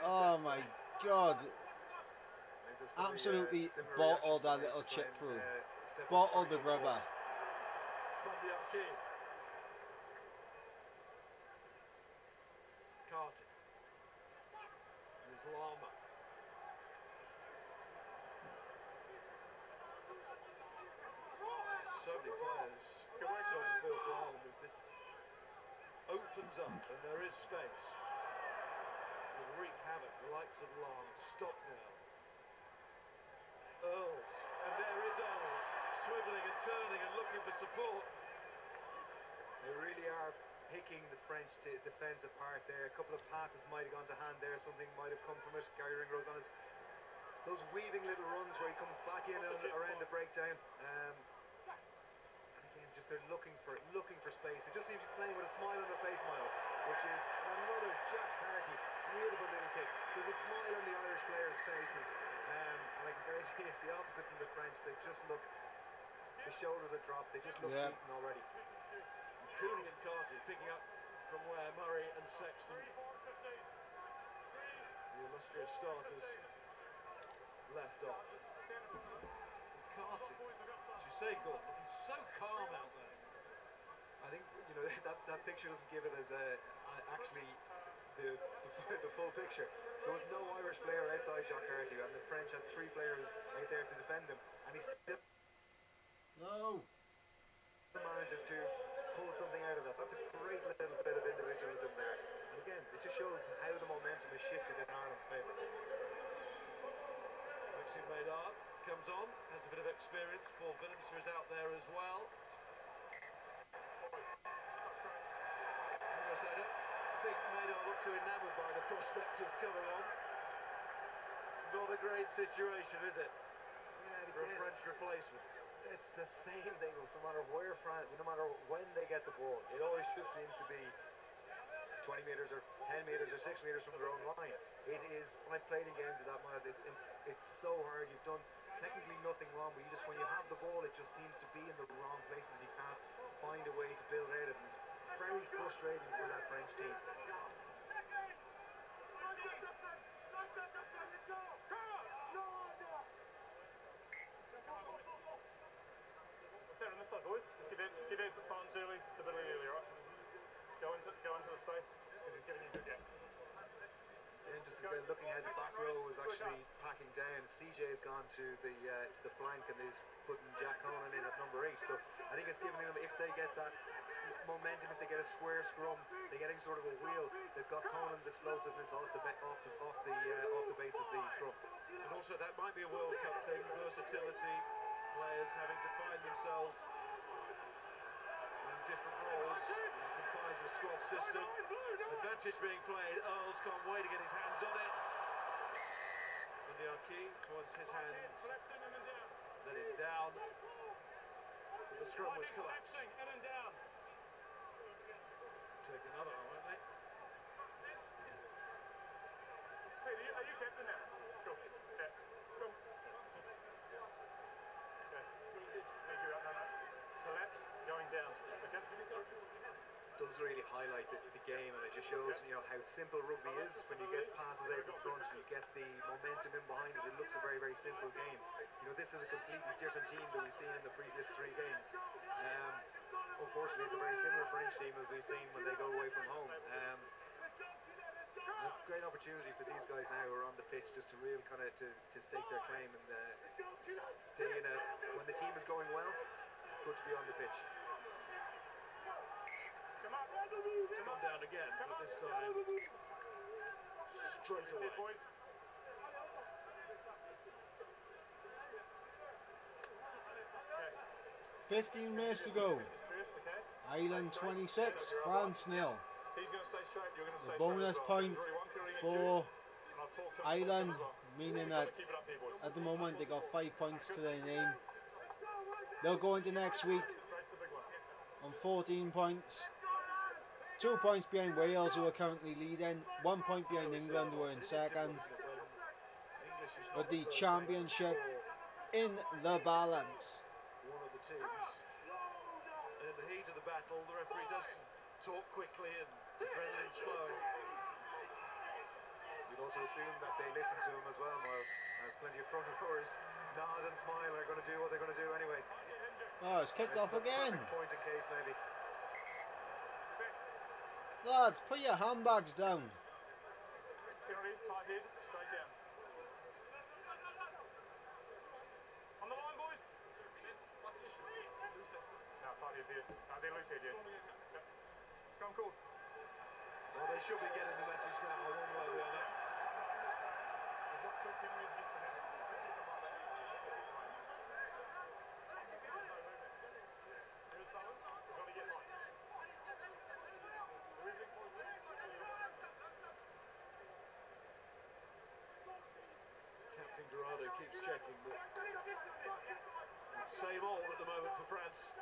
Oh my God. Absolutely bottled that little chip through. Bottled the rubber. Carter. There's Lama. So many players still on the field for Ireland. This opens up and there is space. Will wreak havoc. The likes of Long. Stop now. Earls. And there is Earls. Swivelling and turning and looking for support. They really are picking the French defence apart there. A couple of passes might have gone to hand there. Something might have come from it. Gary Ringrose on his those weaving little runs where he comes back in and around the breakdown. And again, just they're looking for space. They just seem to be playing with a smile on their face, Miles, which is another Jack Harty beautiful little kick. There's a smile on the Irish players' faces, and I can guarantee it's the opposite from the French. They just look, the shoulders are dropped. They just look beaten already. Cooney and Carty picking up from where Murray and Sexton, the illustrious starters, left off. Carty, as you say, Gordon, looking so calm out there. I think, you know, that picture doesn't give it as actually the full picture. There was no Irish player outside Jack Harty, and the French had 3 players out there to defend him, and he still manages to pull something out of that. That's a great little bit of individualism there. And again, it just shows how the momentum has shifted in Ireland's favour. Maxime Maynard comes on, has a bit of experience. Paul Willemser is out there as well. I don't think Maynard looked too enamoured by the prospect of coming on. It's not a great situation, is it? Yeah, for a French replacement. It's the same thing, no matter where France, no matter when they get the ball, it always just seems to be 20 metres or 10 metres or 6 metres from their own line. It is, when I've played in games with that, Miles, it's so hard. You've done technically nothing wrong, but you just, when you have the ball, it just seems to be in the wrong places and you can't find a way to build out of it. It's very frustrating for that French team. Stand on this side, boys. Just get out buttons early, stability early, right? Go into the space, because he's giving you a good gap. And just looking how the back row is actually packing down. CJ has gone to the flank and he's putting Jack Conan in at number 8. So I think it's giving them, if they get that momentum, if they get a square scrum, they're getting sort of a wheel. They've got Conan's explosiveness off the base of the scrum. And also that might be a World Cup thing, versatility, players having to find themselves in different roles, confined to a squad system. Advantage being played. Earls can't wait to get his hands on it. And the Arquis wants his hands. Let him down. But the scrum was collapsed. Take another one, won't they? Hey, are you captain now? Cool. Yeah. Cool. Okay. Need you out. No. Collapse, going down. Okay. Does really highlight the game, and it just shows, you know, how simple rugby is. When you get passes out the front and you get the momentum in behind it, it looks a very, very simple game. You know, this is a completely different team than we've seen in the previous 3 games. Unfortunately, it's a very similar French team as we've seen when they go away from home. A great opportunity for these guys now who are on the pitch just to really kind of to stake their claim and stay in a, when the team is going well, it's good to be on the pitch. Come down again, but this time straight away. 15 minutes to go. Ireland 26, France 0. He's going to stay straight, you're going to stay Bonus straight as well. point There's already one penalty for due, and I've talked to him Ireland, as well. meaning You've got that to keep it up here, boys. at the moment they got 5 points to their name. They'll go into next week Straight to the big one. on 14 points. 2 points behind Wales, who are currently leading. 1 point behind England, who are in second. But the championship in the balance. One of the teams. And in the heat of the battle, the referee does talk quickly and adrenaline's flowing. You'd also assume that they listen to him as well, Miles. There's plenty of front rowers nod and smile are going to do what they're going to do anyway. Oh, it's kicked off again. Point in case maybe. Lads, put your handbags down. Penalty, tight head, straight down. On the line, boys. What's the issue? No, tight head there. No, they're loose head, yeah. Yep. Scrum called. Well, they should be getting the message now, one way or the other. We've got 2 penalties against the net. Here's balance. We've got to get right. Captain Dorado keeps checking, but same old at the moment for France.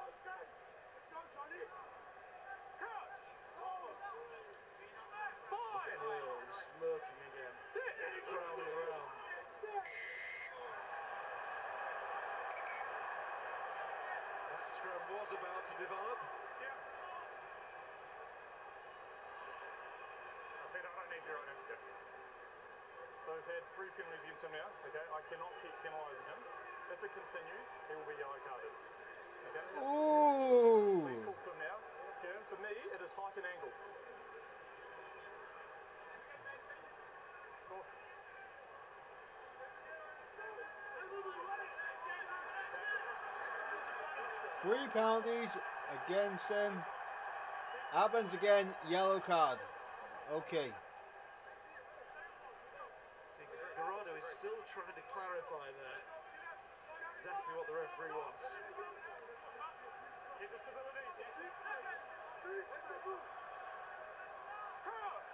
Wales lurking again, prowling around. That scrum was about to develop. Okay, I don't need you right now. Yep. So we've had 3 penalties against him now. Okay, I cannot keep penalising him. If it continues, he will be yellow carded. Okay? Ooh! Please talk to him now. Kieran, for me, it is height and angle. Of course. 3 penalties against him. Happens again, yellow card. Okay. See, Dorado is still trying to clarify that. Exactly what the referee wants. Get the stability. Crouch.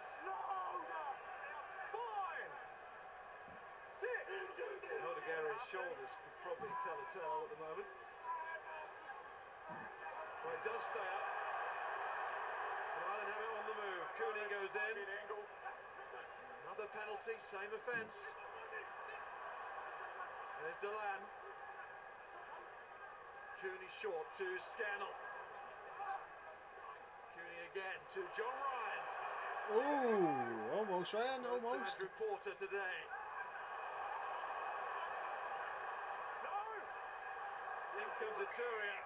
Bind. Sit. Odegaard's shoulders could probably tell a tale at the moment. Well, it does stay up. And Ireland have it on the move. Cooney goes in. Another penalty, same offence. There's Delan. Cooney short to Scannell. Cooney again to John Ryan. Ooh, almost, Ryan, almost. Andrew Porter today. No! In comes Aturia.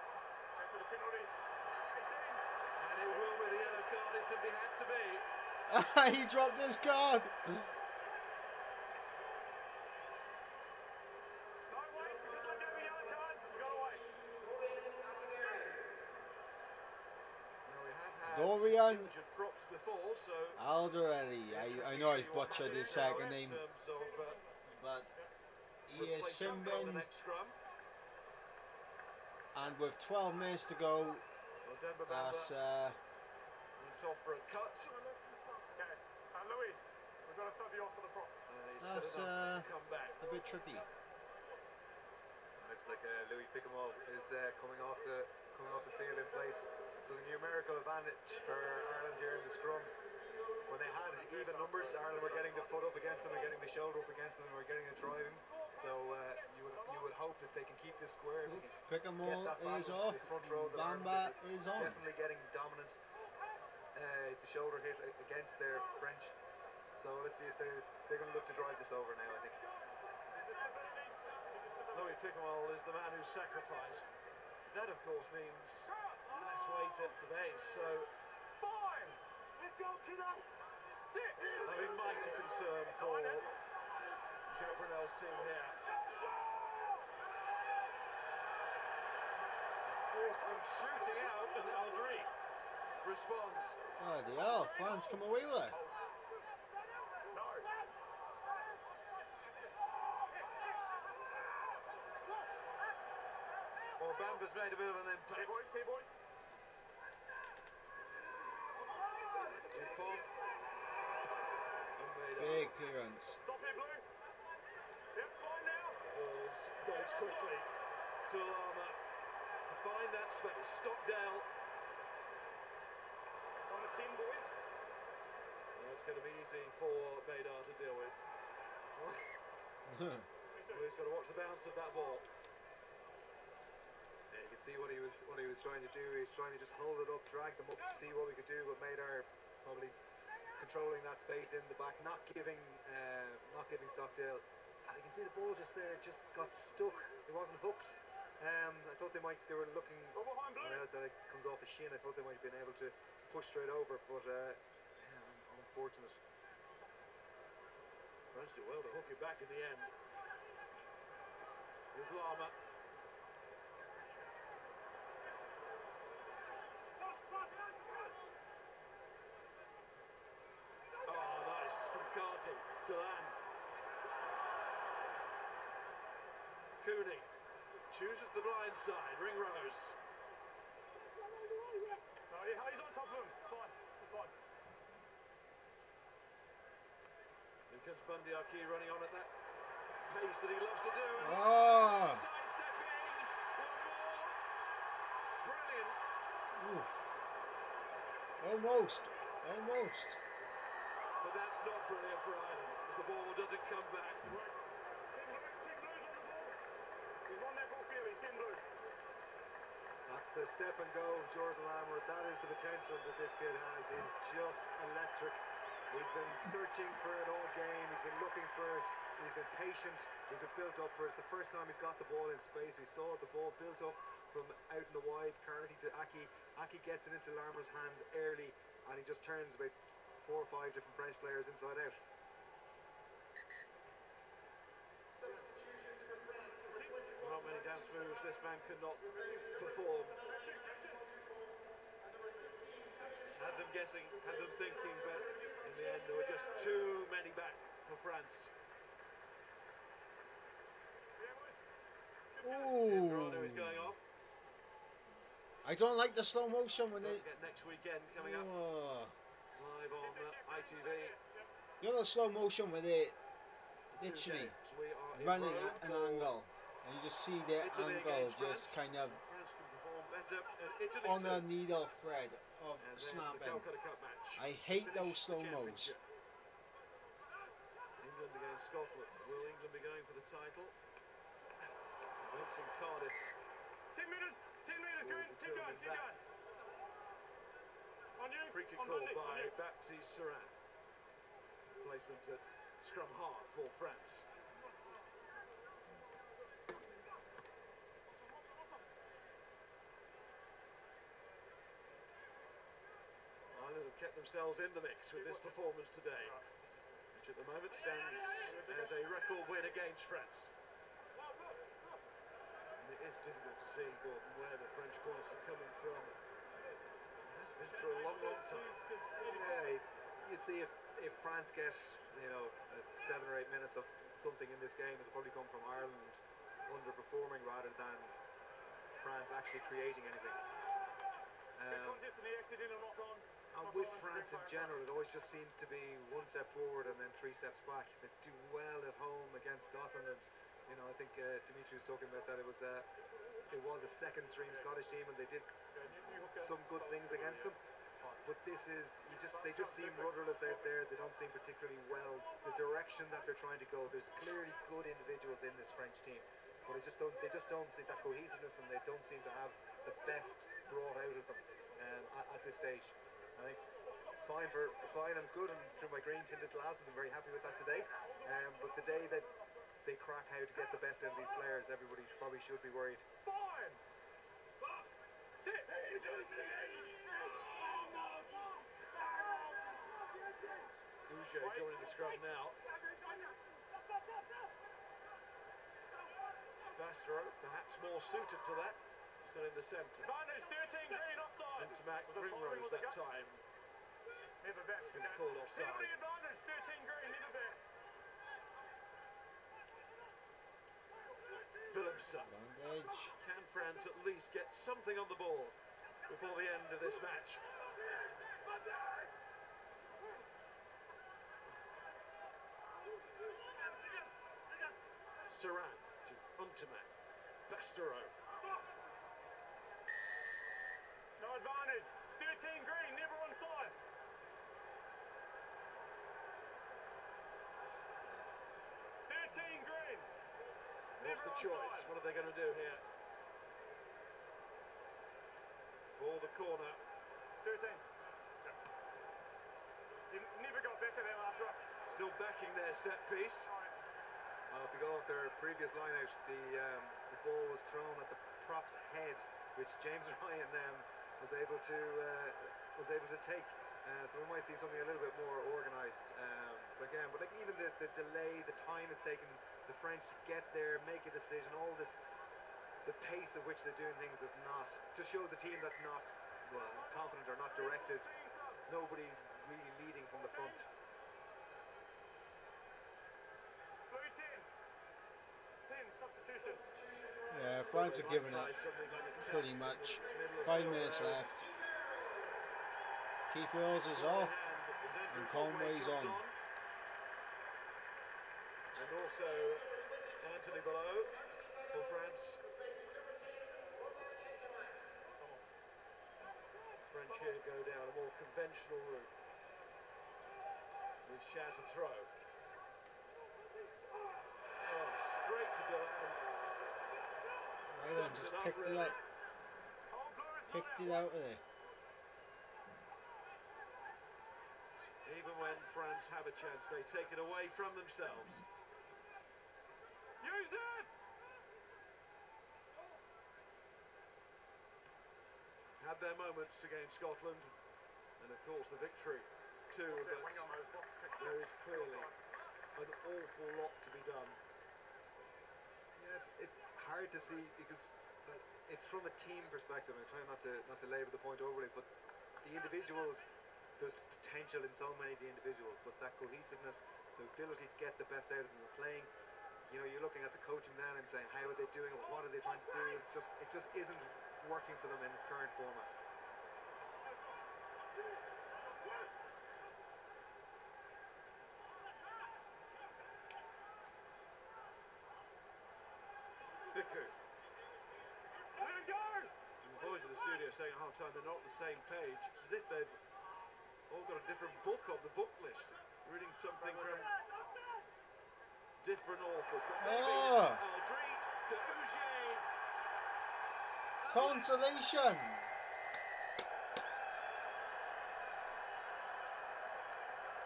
For the penalty. 18. And it will be the yellow card it simply had to be. He dropped his card. Dorian props before, so Alderelli. I know I butchered his second name, but he is Simbin. And with 12 minutes to go, that's off for a cut. Okay, Louis, we've got to stop you off for the prop. That's a bit tricky. Looks like Louis Pickamall is coming off the field in place. So the numerical advantage for Ireland here in the scrum. When they had even numbers, Ireland were getting the foot up against them, were getting the shoulder up against them, were getting it driving. So you would hope if they can keep this square, if they can Pickamall is off. front row, Bamba is on. Definitely getting dominant. The shoulder hit against their French. So let's see if they're going to look to drive this over now, I think. Louis Pickamall is the man who's sacrificed. That, of course, means less weight at the base, so Let's go, kiddo. Sit. having mighty concern for Joe Brunel's team here. I'm shooting out, and Aldry responds. Oh, the hell, France come away with it. Well, Bamba keeper's made a bit of an impact. Here, boys, here, boys. Dupont. Big clearance. Stop here, Blue. Yep, fine now. Goes quickly to Lama to find that space. Stop down. It's on the 10, boys. Well, it's going to be easy for Maydar to deal with. Well, he's got to watch the bounce of that ball. Yeah, you can see what he was trying to do. He was trying to just hold it up, drag them up, see what we could do. But Maydar probably controlling that space in the back, not giving Stockdale. You can see the ball just there, just got stuck. It wasn't hooked. I thought they were looking. I realised that it comes off his shin. I thought they might have been able to push straight over, but yeah, unfortunate. French did well to hook it back in the end. Here's Lama. Oh, nice from Carty. Delan. Cooney chooses the blind side. Ring Rose. No, he's on top of him. It's fine. It's fine. Here comes Bundyaki running on at that pace that he loves to do. Oh! Sidestepping. One more. Brilliant. Oof. Almost. Almost. But that's not brilliant for Ireland, as the ball doesn't come back. Right. Team Blue's on the ball. He's won that ball fairly. Team Blue. That's the step and go of Jordan Lambert. That is the potential that this kid has. He's just electric. He's been searching for it all game. He's been looking for it. He's been patient. He's been built up for it. It's the first time he's got the ball in space. We saw the ball built up from out in the wide. Carty to Aki. Aki gets it into Larmer's hands early, and he just turns about 4 or 5 different French players inside out. Not many dance moves this man could not perform. Had them guessing, had them thinking, but in the end there were just too many back for France. Ooh. Toronto is going off. I don't like the slow motion when they. Get next weekend coming up Oh. live on ITV. You know the slow motion where they literally We are in running Rome at an for angle, and you just see their Italy angle against just France. kind of France can perform better at Italy on too. a needle thread of And then the snapping. Calcutta Cup match. I hate Finish those slow the mos. championship. England against Scotland. Will England be going for the title? Vincent Cardiff. 10 metres. 10 metres, will Green. Keep going. determine Keep that. going. On you. Free kick On call Bundy, on by you. Baptiste Serran. Placement at scrum half for France. Ireland have kept themselves in the mix with this performance today, which at the moment stands as a record win against France. And it is difficult to see, Gordon, where the French points are coming from. It has been for a long, long time. Yeah, you'd see if France get 7 or 8 minutes of something in this game, it'll probably come from Ireland underperforming rather than France actually creating anything. Contest and the accidental knock on. And with France in general, it always just seems to be 1 step forward and then 3 steps back. They do well at home against Scotland, and I think Dimitri was talking about that. It was a second stream Scottish team, and they did some good things against them. But this is they just seem rudderless out there. They don't seem particularly well. The direction that they're trying to go, there's clearly good individuals in this French team, but they just don't see that cohesiveness, and they don't seem to have the best brought out of them at this stage. I think it's fine and it's good, and through my green tinted glasses I'm very happy with that today. But the day that they crack how to get the best out of these players, everybody probably should be worried. Boucher joining the scrum now. Bastero perhaps more suited to that, still in the centre. Advantage 13, Green offside. And to Mac Ringrose that time. Never back. It's been called offside. Penalty advantage 13, Green, never back. Philipson. edge. Can France at least get something on the ball before the end of this match? Saran to Unterman. Bastereau. No advantage. 13 green, never onside. Green. What's the choice? What are they going to do here? For the corner. 13. You never got back in there last round. Still backing their set piece. If we go off their previous line out, the ball was thrown at the prop's head, which James Ryan was able to take. So we might see something a little bit more organised again. But like even the delay, the time it's taken the French to get there, make a decision, all this, the pace at which they're doing things is not, just shows a team that's not confident or not directed. Nobody really leading from the front. Blue 10. 10 substitution. Yeah, France are giving up pretty much. 5 minutes left. Keith Earls is off and Conway's on. And also Anthony below for France. French here go down a more conventional route with Chat to throw. Oh, straight to Delan. Ireland just picked it up. Picked it out of there. Even when France have a chance, they take it away from themselves. Use it! Had their moments against Scotland, and of course the victory too, but there is clearly an awful lot to be done. Yeah, it's hard to see because it's from a team perspective. I'm trying not to labour the point overly, but the individuals, there's potential in so many of the individuals, but that cohesiveness, the ability to get the best out of them playing, you know, you're looking at the coaching then and saying, how are they doing it, what are they trying to do? It just isn't working for them in its current format. Fiku. Let it go! And the boys in the studio saying at half time they're not on the same page. It's as if they've all got a different book on the book list, reading something from different authors. But maybe Aldrit to Uge. Consolation!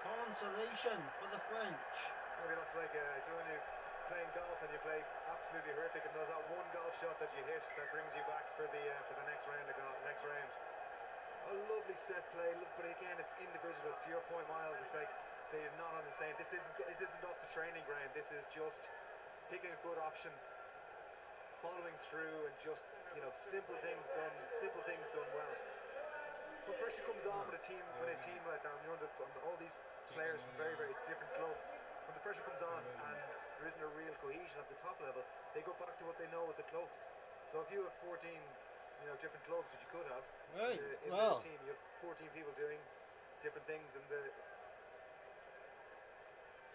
Consolation for the French. Maybe that's like when you're playing golf and you play absolutely horrific and there's that one golf shot that you hit that brings you back for the next round of golf, next round. A lovely set play, but again, it's individuals. To your point, Miles, it's like they're not on the same. This isn't off the training ground. This is just picking a good option, following through, and just simple things done well. So pressure comes on with a team like that. You know, all these players from very different clubs. When the pressure comes on and there isn't a real cohesion at the top level, they go back to what they know with the clubs. So if you have 14, different clubs, which you could have, right? In the team, you have 14 people doing different things, and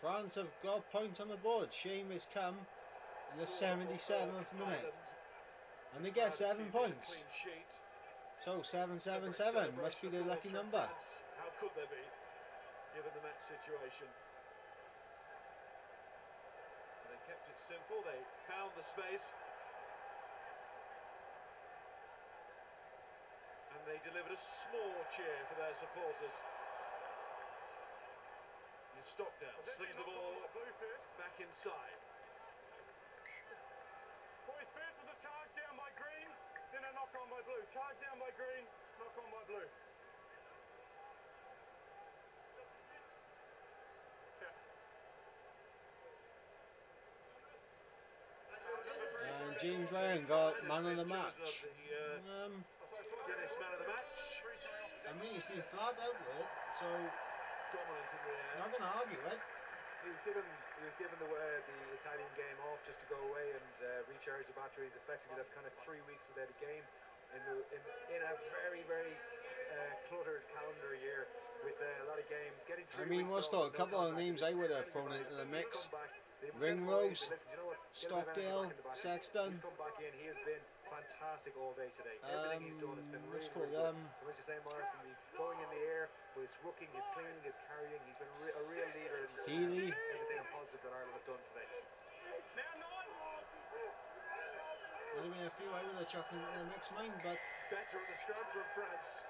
France have got points on the board. Shame has come in the 77th minute, and they get 7 points. So 777 must be the lucky number. How could there be, given the match situation? And they kept it simple. They found the space. And they delivered a small cheer for their supporters. And Stockdale slings the ball back inside. Boys, first was a charge down by green, then a knock on by blue. Charge down by green, knock on by blue. And James Ryan got man of the match. Guinness man of the match. I mean, he's been flagged out with it, so dominant in the air. not going to argue it. he was given the Italian game off just to go away and recharge the batteries. Effectively, that's kind of 3 weeks without a game in a very cluttered calendar year with a lot of games. Getting 3 weeks what's off, got a couple of names I would have thrown into the mix. Ringrose, Stockdale, Sexton. He's come back in. He has been fantastic all day today. Everything he's done has been really good. As you say, Miles, from going in the air, but his rooking, his cleaning, his carrying, he's been a real leader in Healy. everything positive that Ireland have done today. Would have been a few I would have chucked into the mix, mine, but better at the scrum from France.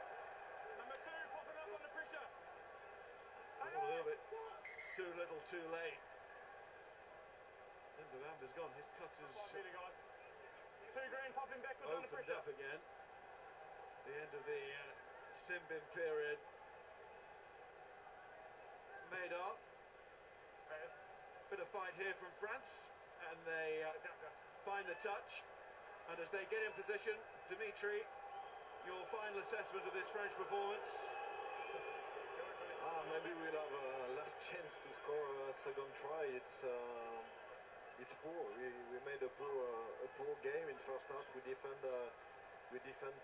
Number 2 popping up under pressure. A little bit too little, too late. Amber's gone. His cutters Guys. 2 green popping backwards under opened pressure. up again. The end of the Simbin period. Made up. Bit of fight here from France, and they find the touch. And as they get in position, Dimitri, your final assessment of this French performance? Maybe we'll have a last chance to score a second try. It's poor. We made a poor game in first half. We defend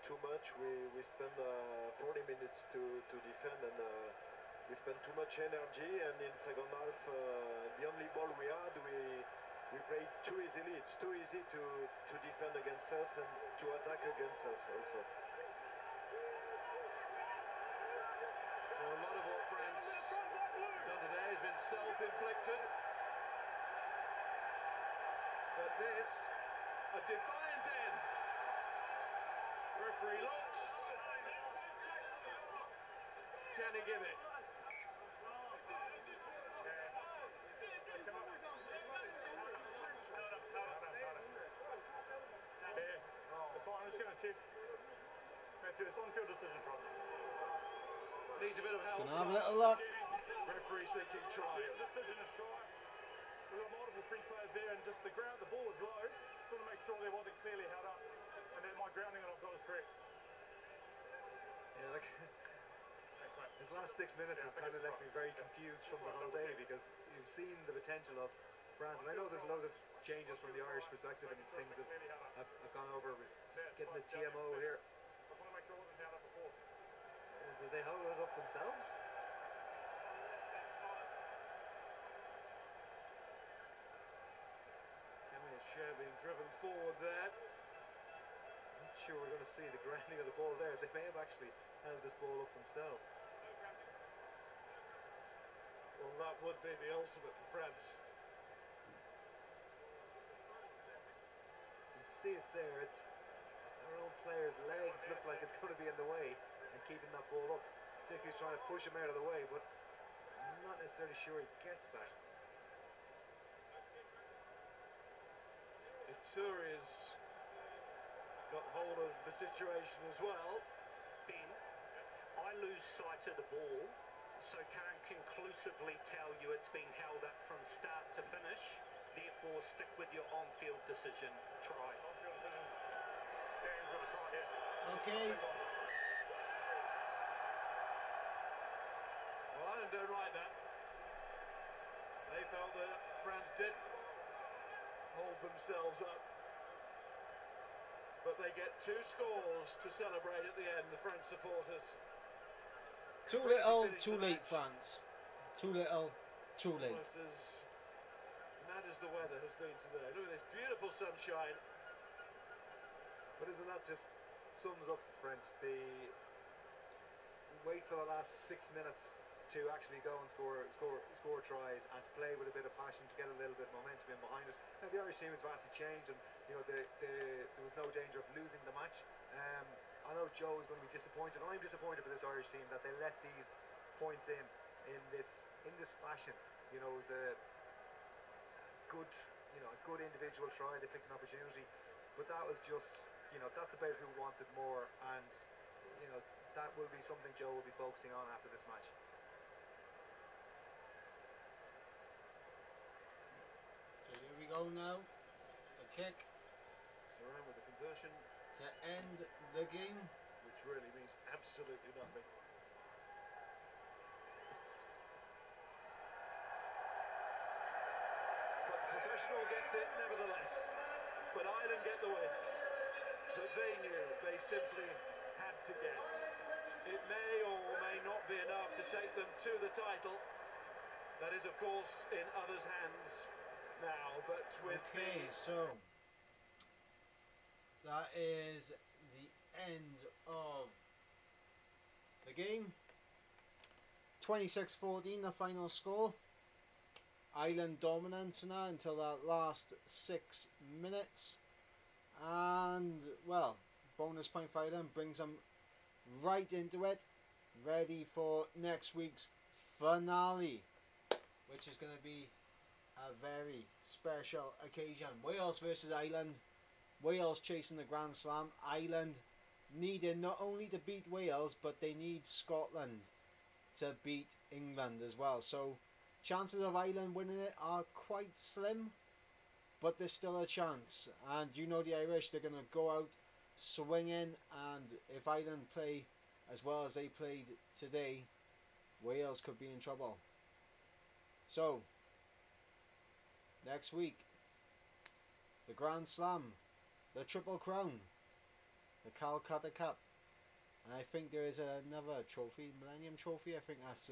too much. We spend 40 minutes to defend, and we spend too much energy. And in second half, the only ball we had, we played too easily. It's too easy to defend against us and to attack against us also. So a lot of what France done today has been self-inflicted. But this, a defiant end. Referee looks. Can he give it? It's fine, I'm just going to check. It's on-field decision, try. Needs a bit of help. Gonna have a little luck. Referee's thinking try. Decision is try. We've got multiple French players there, and just the ball is low. Just want to make sure there wasn't clearly held up, and that my grounding that I've got is correct. Yeah, look. Thanks, mate. His last 6 minutes has kind of left me very confused from the whole day, because you've seen the potential of France, and I know there's a lot of changes from the Irish perspective and things that have gone over. Just getting the TMO here. I just want to make sure it wasn't held up before. Did they hold it up themselves? Camille Share being driven forward there. I'm not sure we're going to see the grounding of the ball there. They may have actually held this ball up themselves. Well, that would be the ultimate for France. You can see it there. It's our own player's legs look like it's going to be in the way and keeping that ball up. I think he's trying to push him out of the way, but I'm not necessarily sure he gets that. Ituri's got hold of the situation as well. Ben, I lose sight of the ball, so can't conclusively tell you it's been held up from start to finish. Therefore, stick with your on-field decision. Try. On-field decision. Stan's got to try here. okay. Well, Ireland don't like that. They felt that France did hold themselves up. But they get 2 scores to celebrate at the end, the French supporters. Too little, too late, France. Too little, too late. Almost as mad as the weather has been today. Look at this beautiful sunshine. But isn't that just sums up the French? They wait for the last 6 minutes to actually go and score tries and to play with a bit of passion, to get a little bit of momentum in behind it. Now the Irish team has vastly changed, and you know there was no danger of losing the match. I know Joe is going to be disappointed, and I'm disappointed for this Irish team that they let these points in this fashion. You know, it was a good individual try. They picked an opportunity, but that was just, you know, that's about who wants it more, and you know that will be something Joe will be focusing on after this match. So here we go now. A kick Saran with the conversion, to end the game. which really means absolutely nothing. Arsenal gets it nevertheless, but Ireland get the win. But they knew they simply had to get. It may or may not be enough to take them to the title. That is, of course, in others' hands now, but with so that is the end of the game. 26-14 the final score. Ireland dominant now until that last 6 minutes, and well, bonus point for Ireland brings them right into it, ready for next week's finale, which is going to be a very special occasion. Wales versus Ireland. Wales chasing the Grand Slam. Ireland needing not only to beat Wales, but they need Scotland to beat England as well. So chances of Ireland winning it are quite slim, but there's still a chance. And you know the Irish, they're going to go out swinging, and if Ireland play as well as they played today, Wales could be in trouble. So next week, the Grand Slam, the Triple Crown, the Calcutta Cup, and I think there is another trophy, Millennium Trophy. I think that's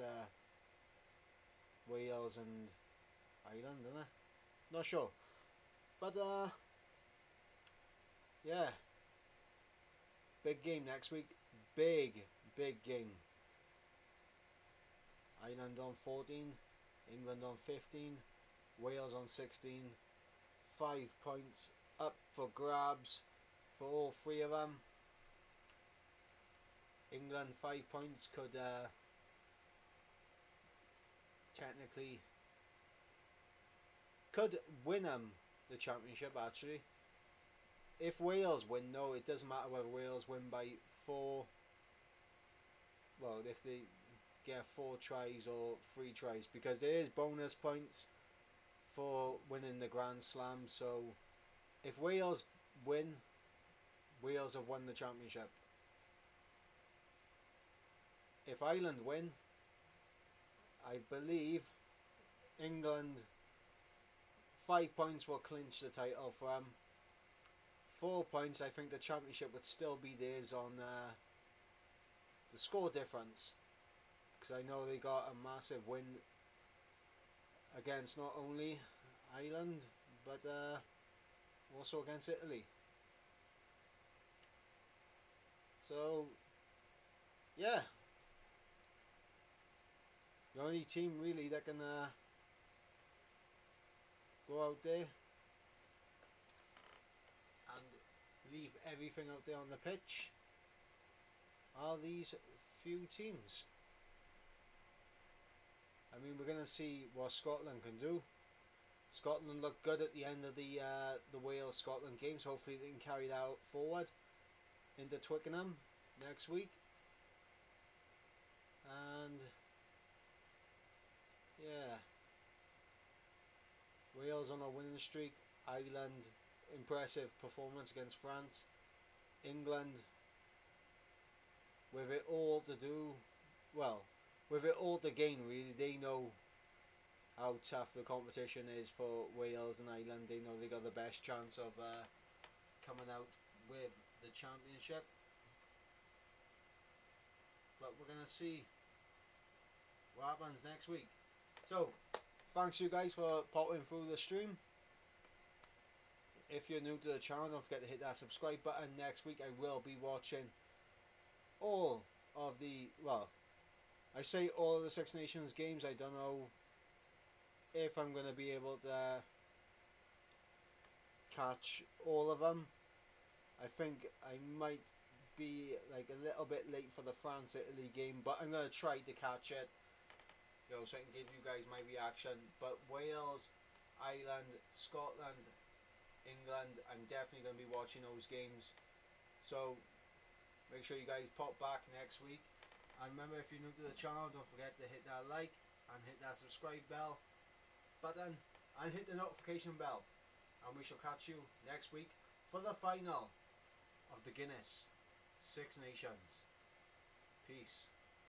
Wales and Ireland, isn't it? Not sure, but yeah, big game next week. Big game. Ireland on 14, England on 15, Wales on 16. 5 points up for grabs for all three of them. England 5 points could technically win them the championship actually. If Wales win, no, it doesn't matter whether Wales win by 4. Well, if they get 4 tries or 3 tries, because there is bonus points for winning the Grand Slam. So if Wales win, Wales have won the championship. If Ireland win, I believe England 5 points will clinch the title for them. 4 points, I think the championship would still be theirs on the score difference, because I know they got a massive win against not only Ireland but also against Italy. So yeah, the only team really that can go out there and leave everything out there on the pitch are these few teams. I mean, we're going to see what Scotland can do. Scotland looked good at the end of the Wales-Scotland games. Hopefully they can carry that forward into Twickenham next week. And yeah, Wales on a winning streak. Ireland, impressive performance against France. England, with it all to do, well, with it all to gain really. They know how tough the competition is for Wales and Ireland. They know they got the best chance of coming out with the championship. But we're going to see what happens next week. So, thanks you guys for popping through the stream. If you're new to the channel, don't forget to hit that subscribe button. Next week I will be watching all of the, well, I say all of the Six Nations games. I don't know if I'm going to be able to catch all of them. I think I might be like a little bit late for the France-Italy game, but I'm going to try to catch it, you know, so I can give you guys my reaction. But Wales, Ireland, Scotland, England, I'm definitely going to be watching those games. So make sure you guys pop back next week. And remember, if you're new to the channel, don't forget to hit that like and hit that subscribe button and hit the notification bell. And we shall catch you next week for the final of the Guinness Six Nations. Peace.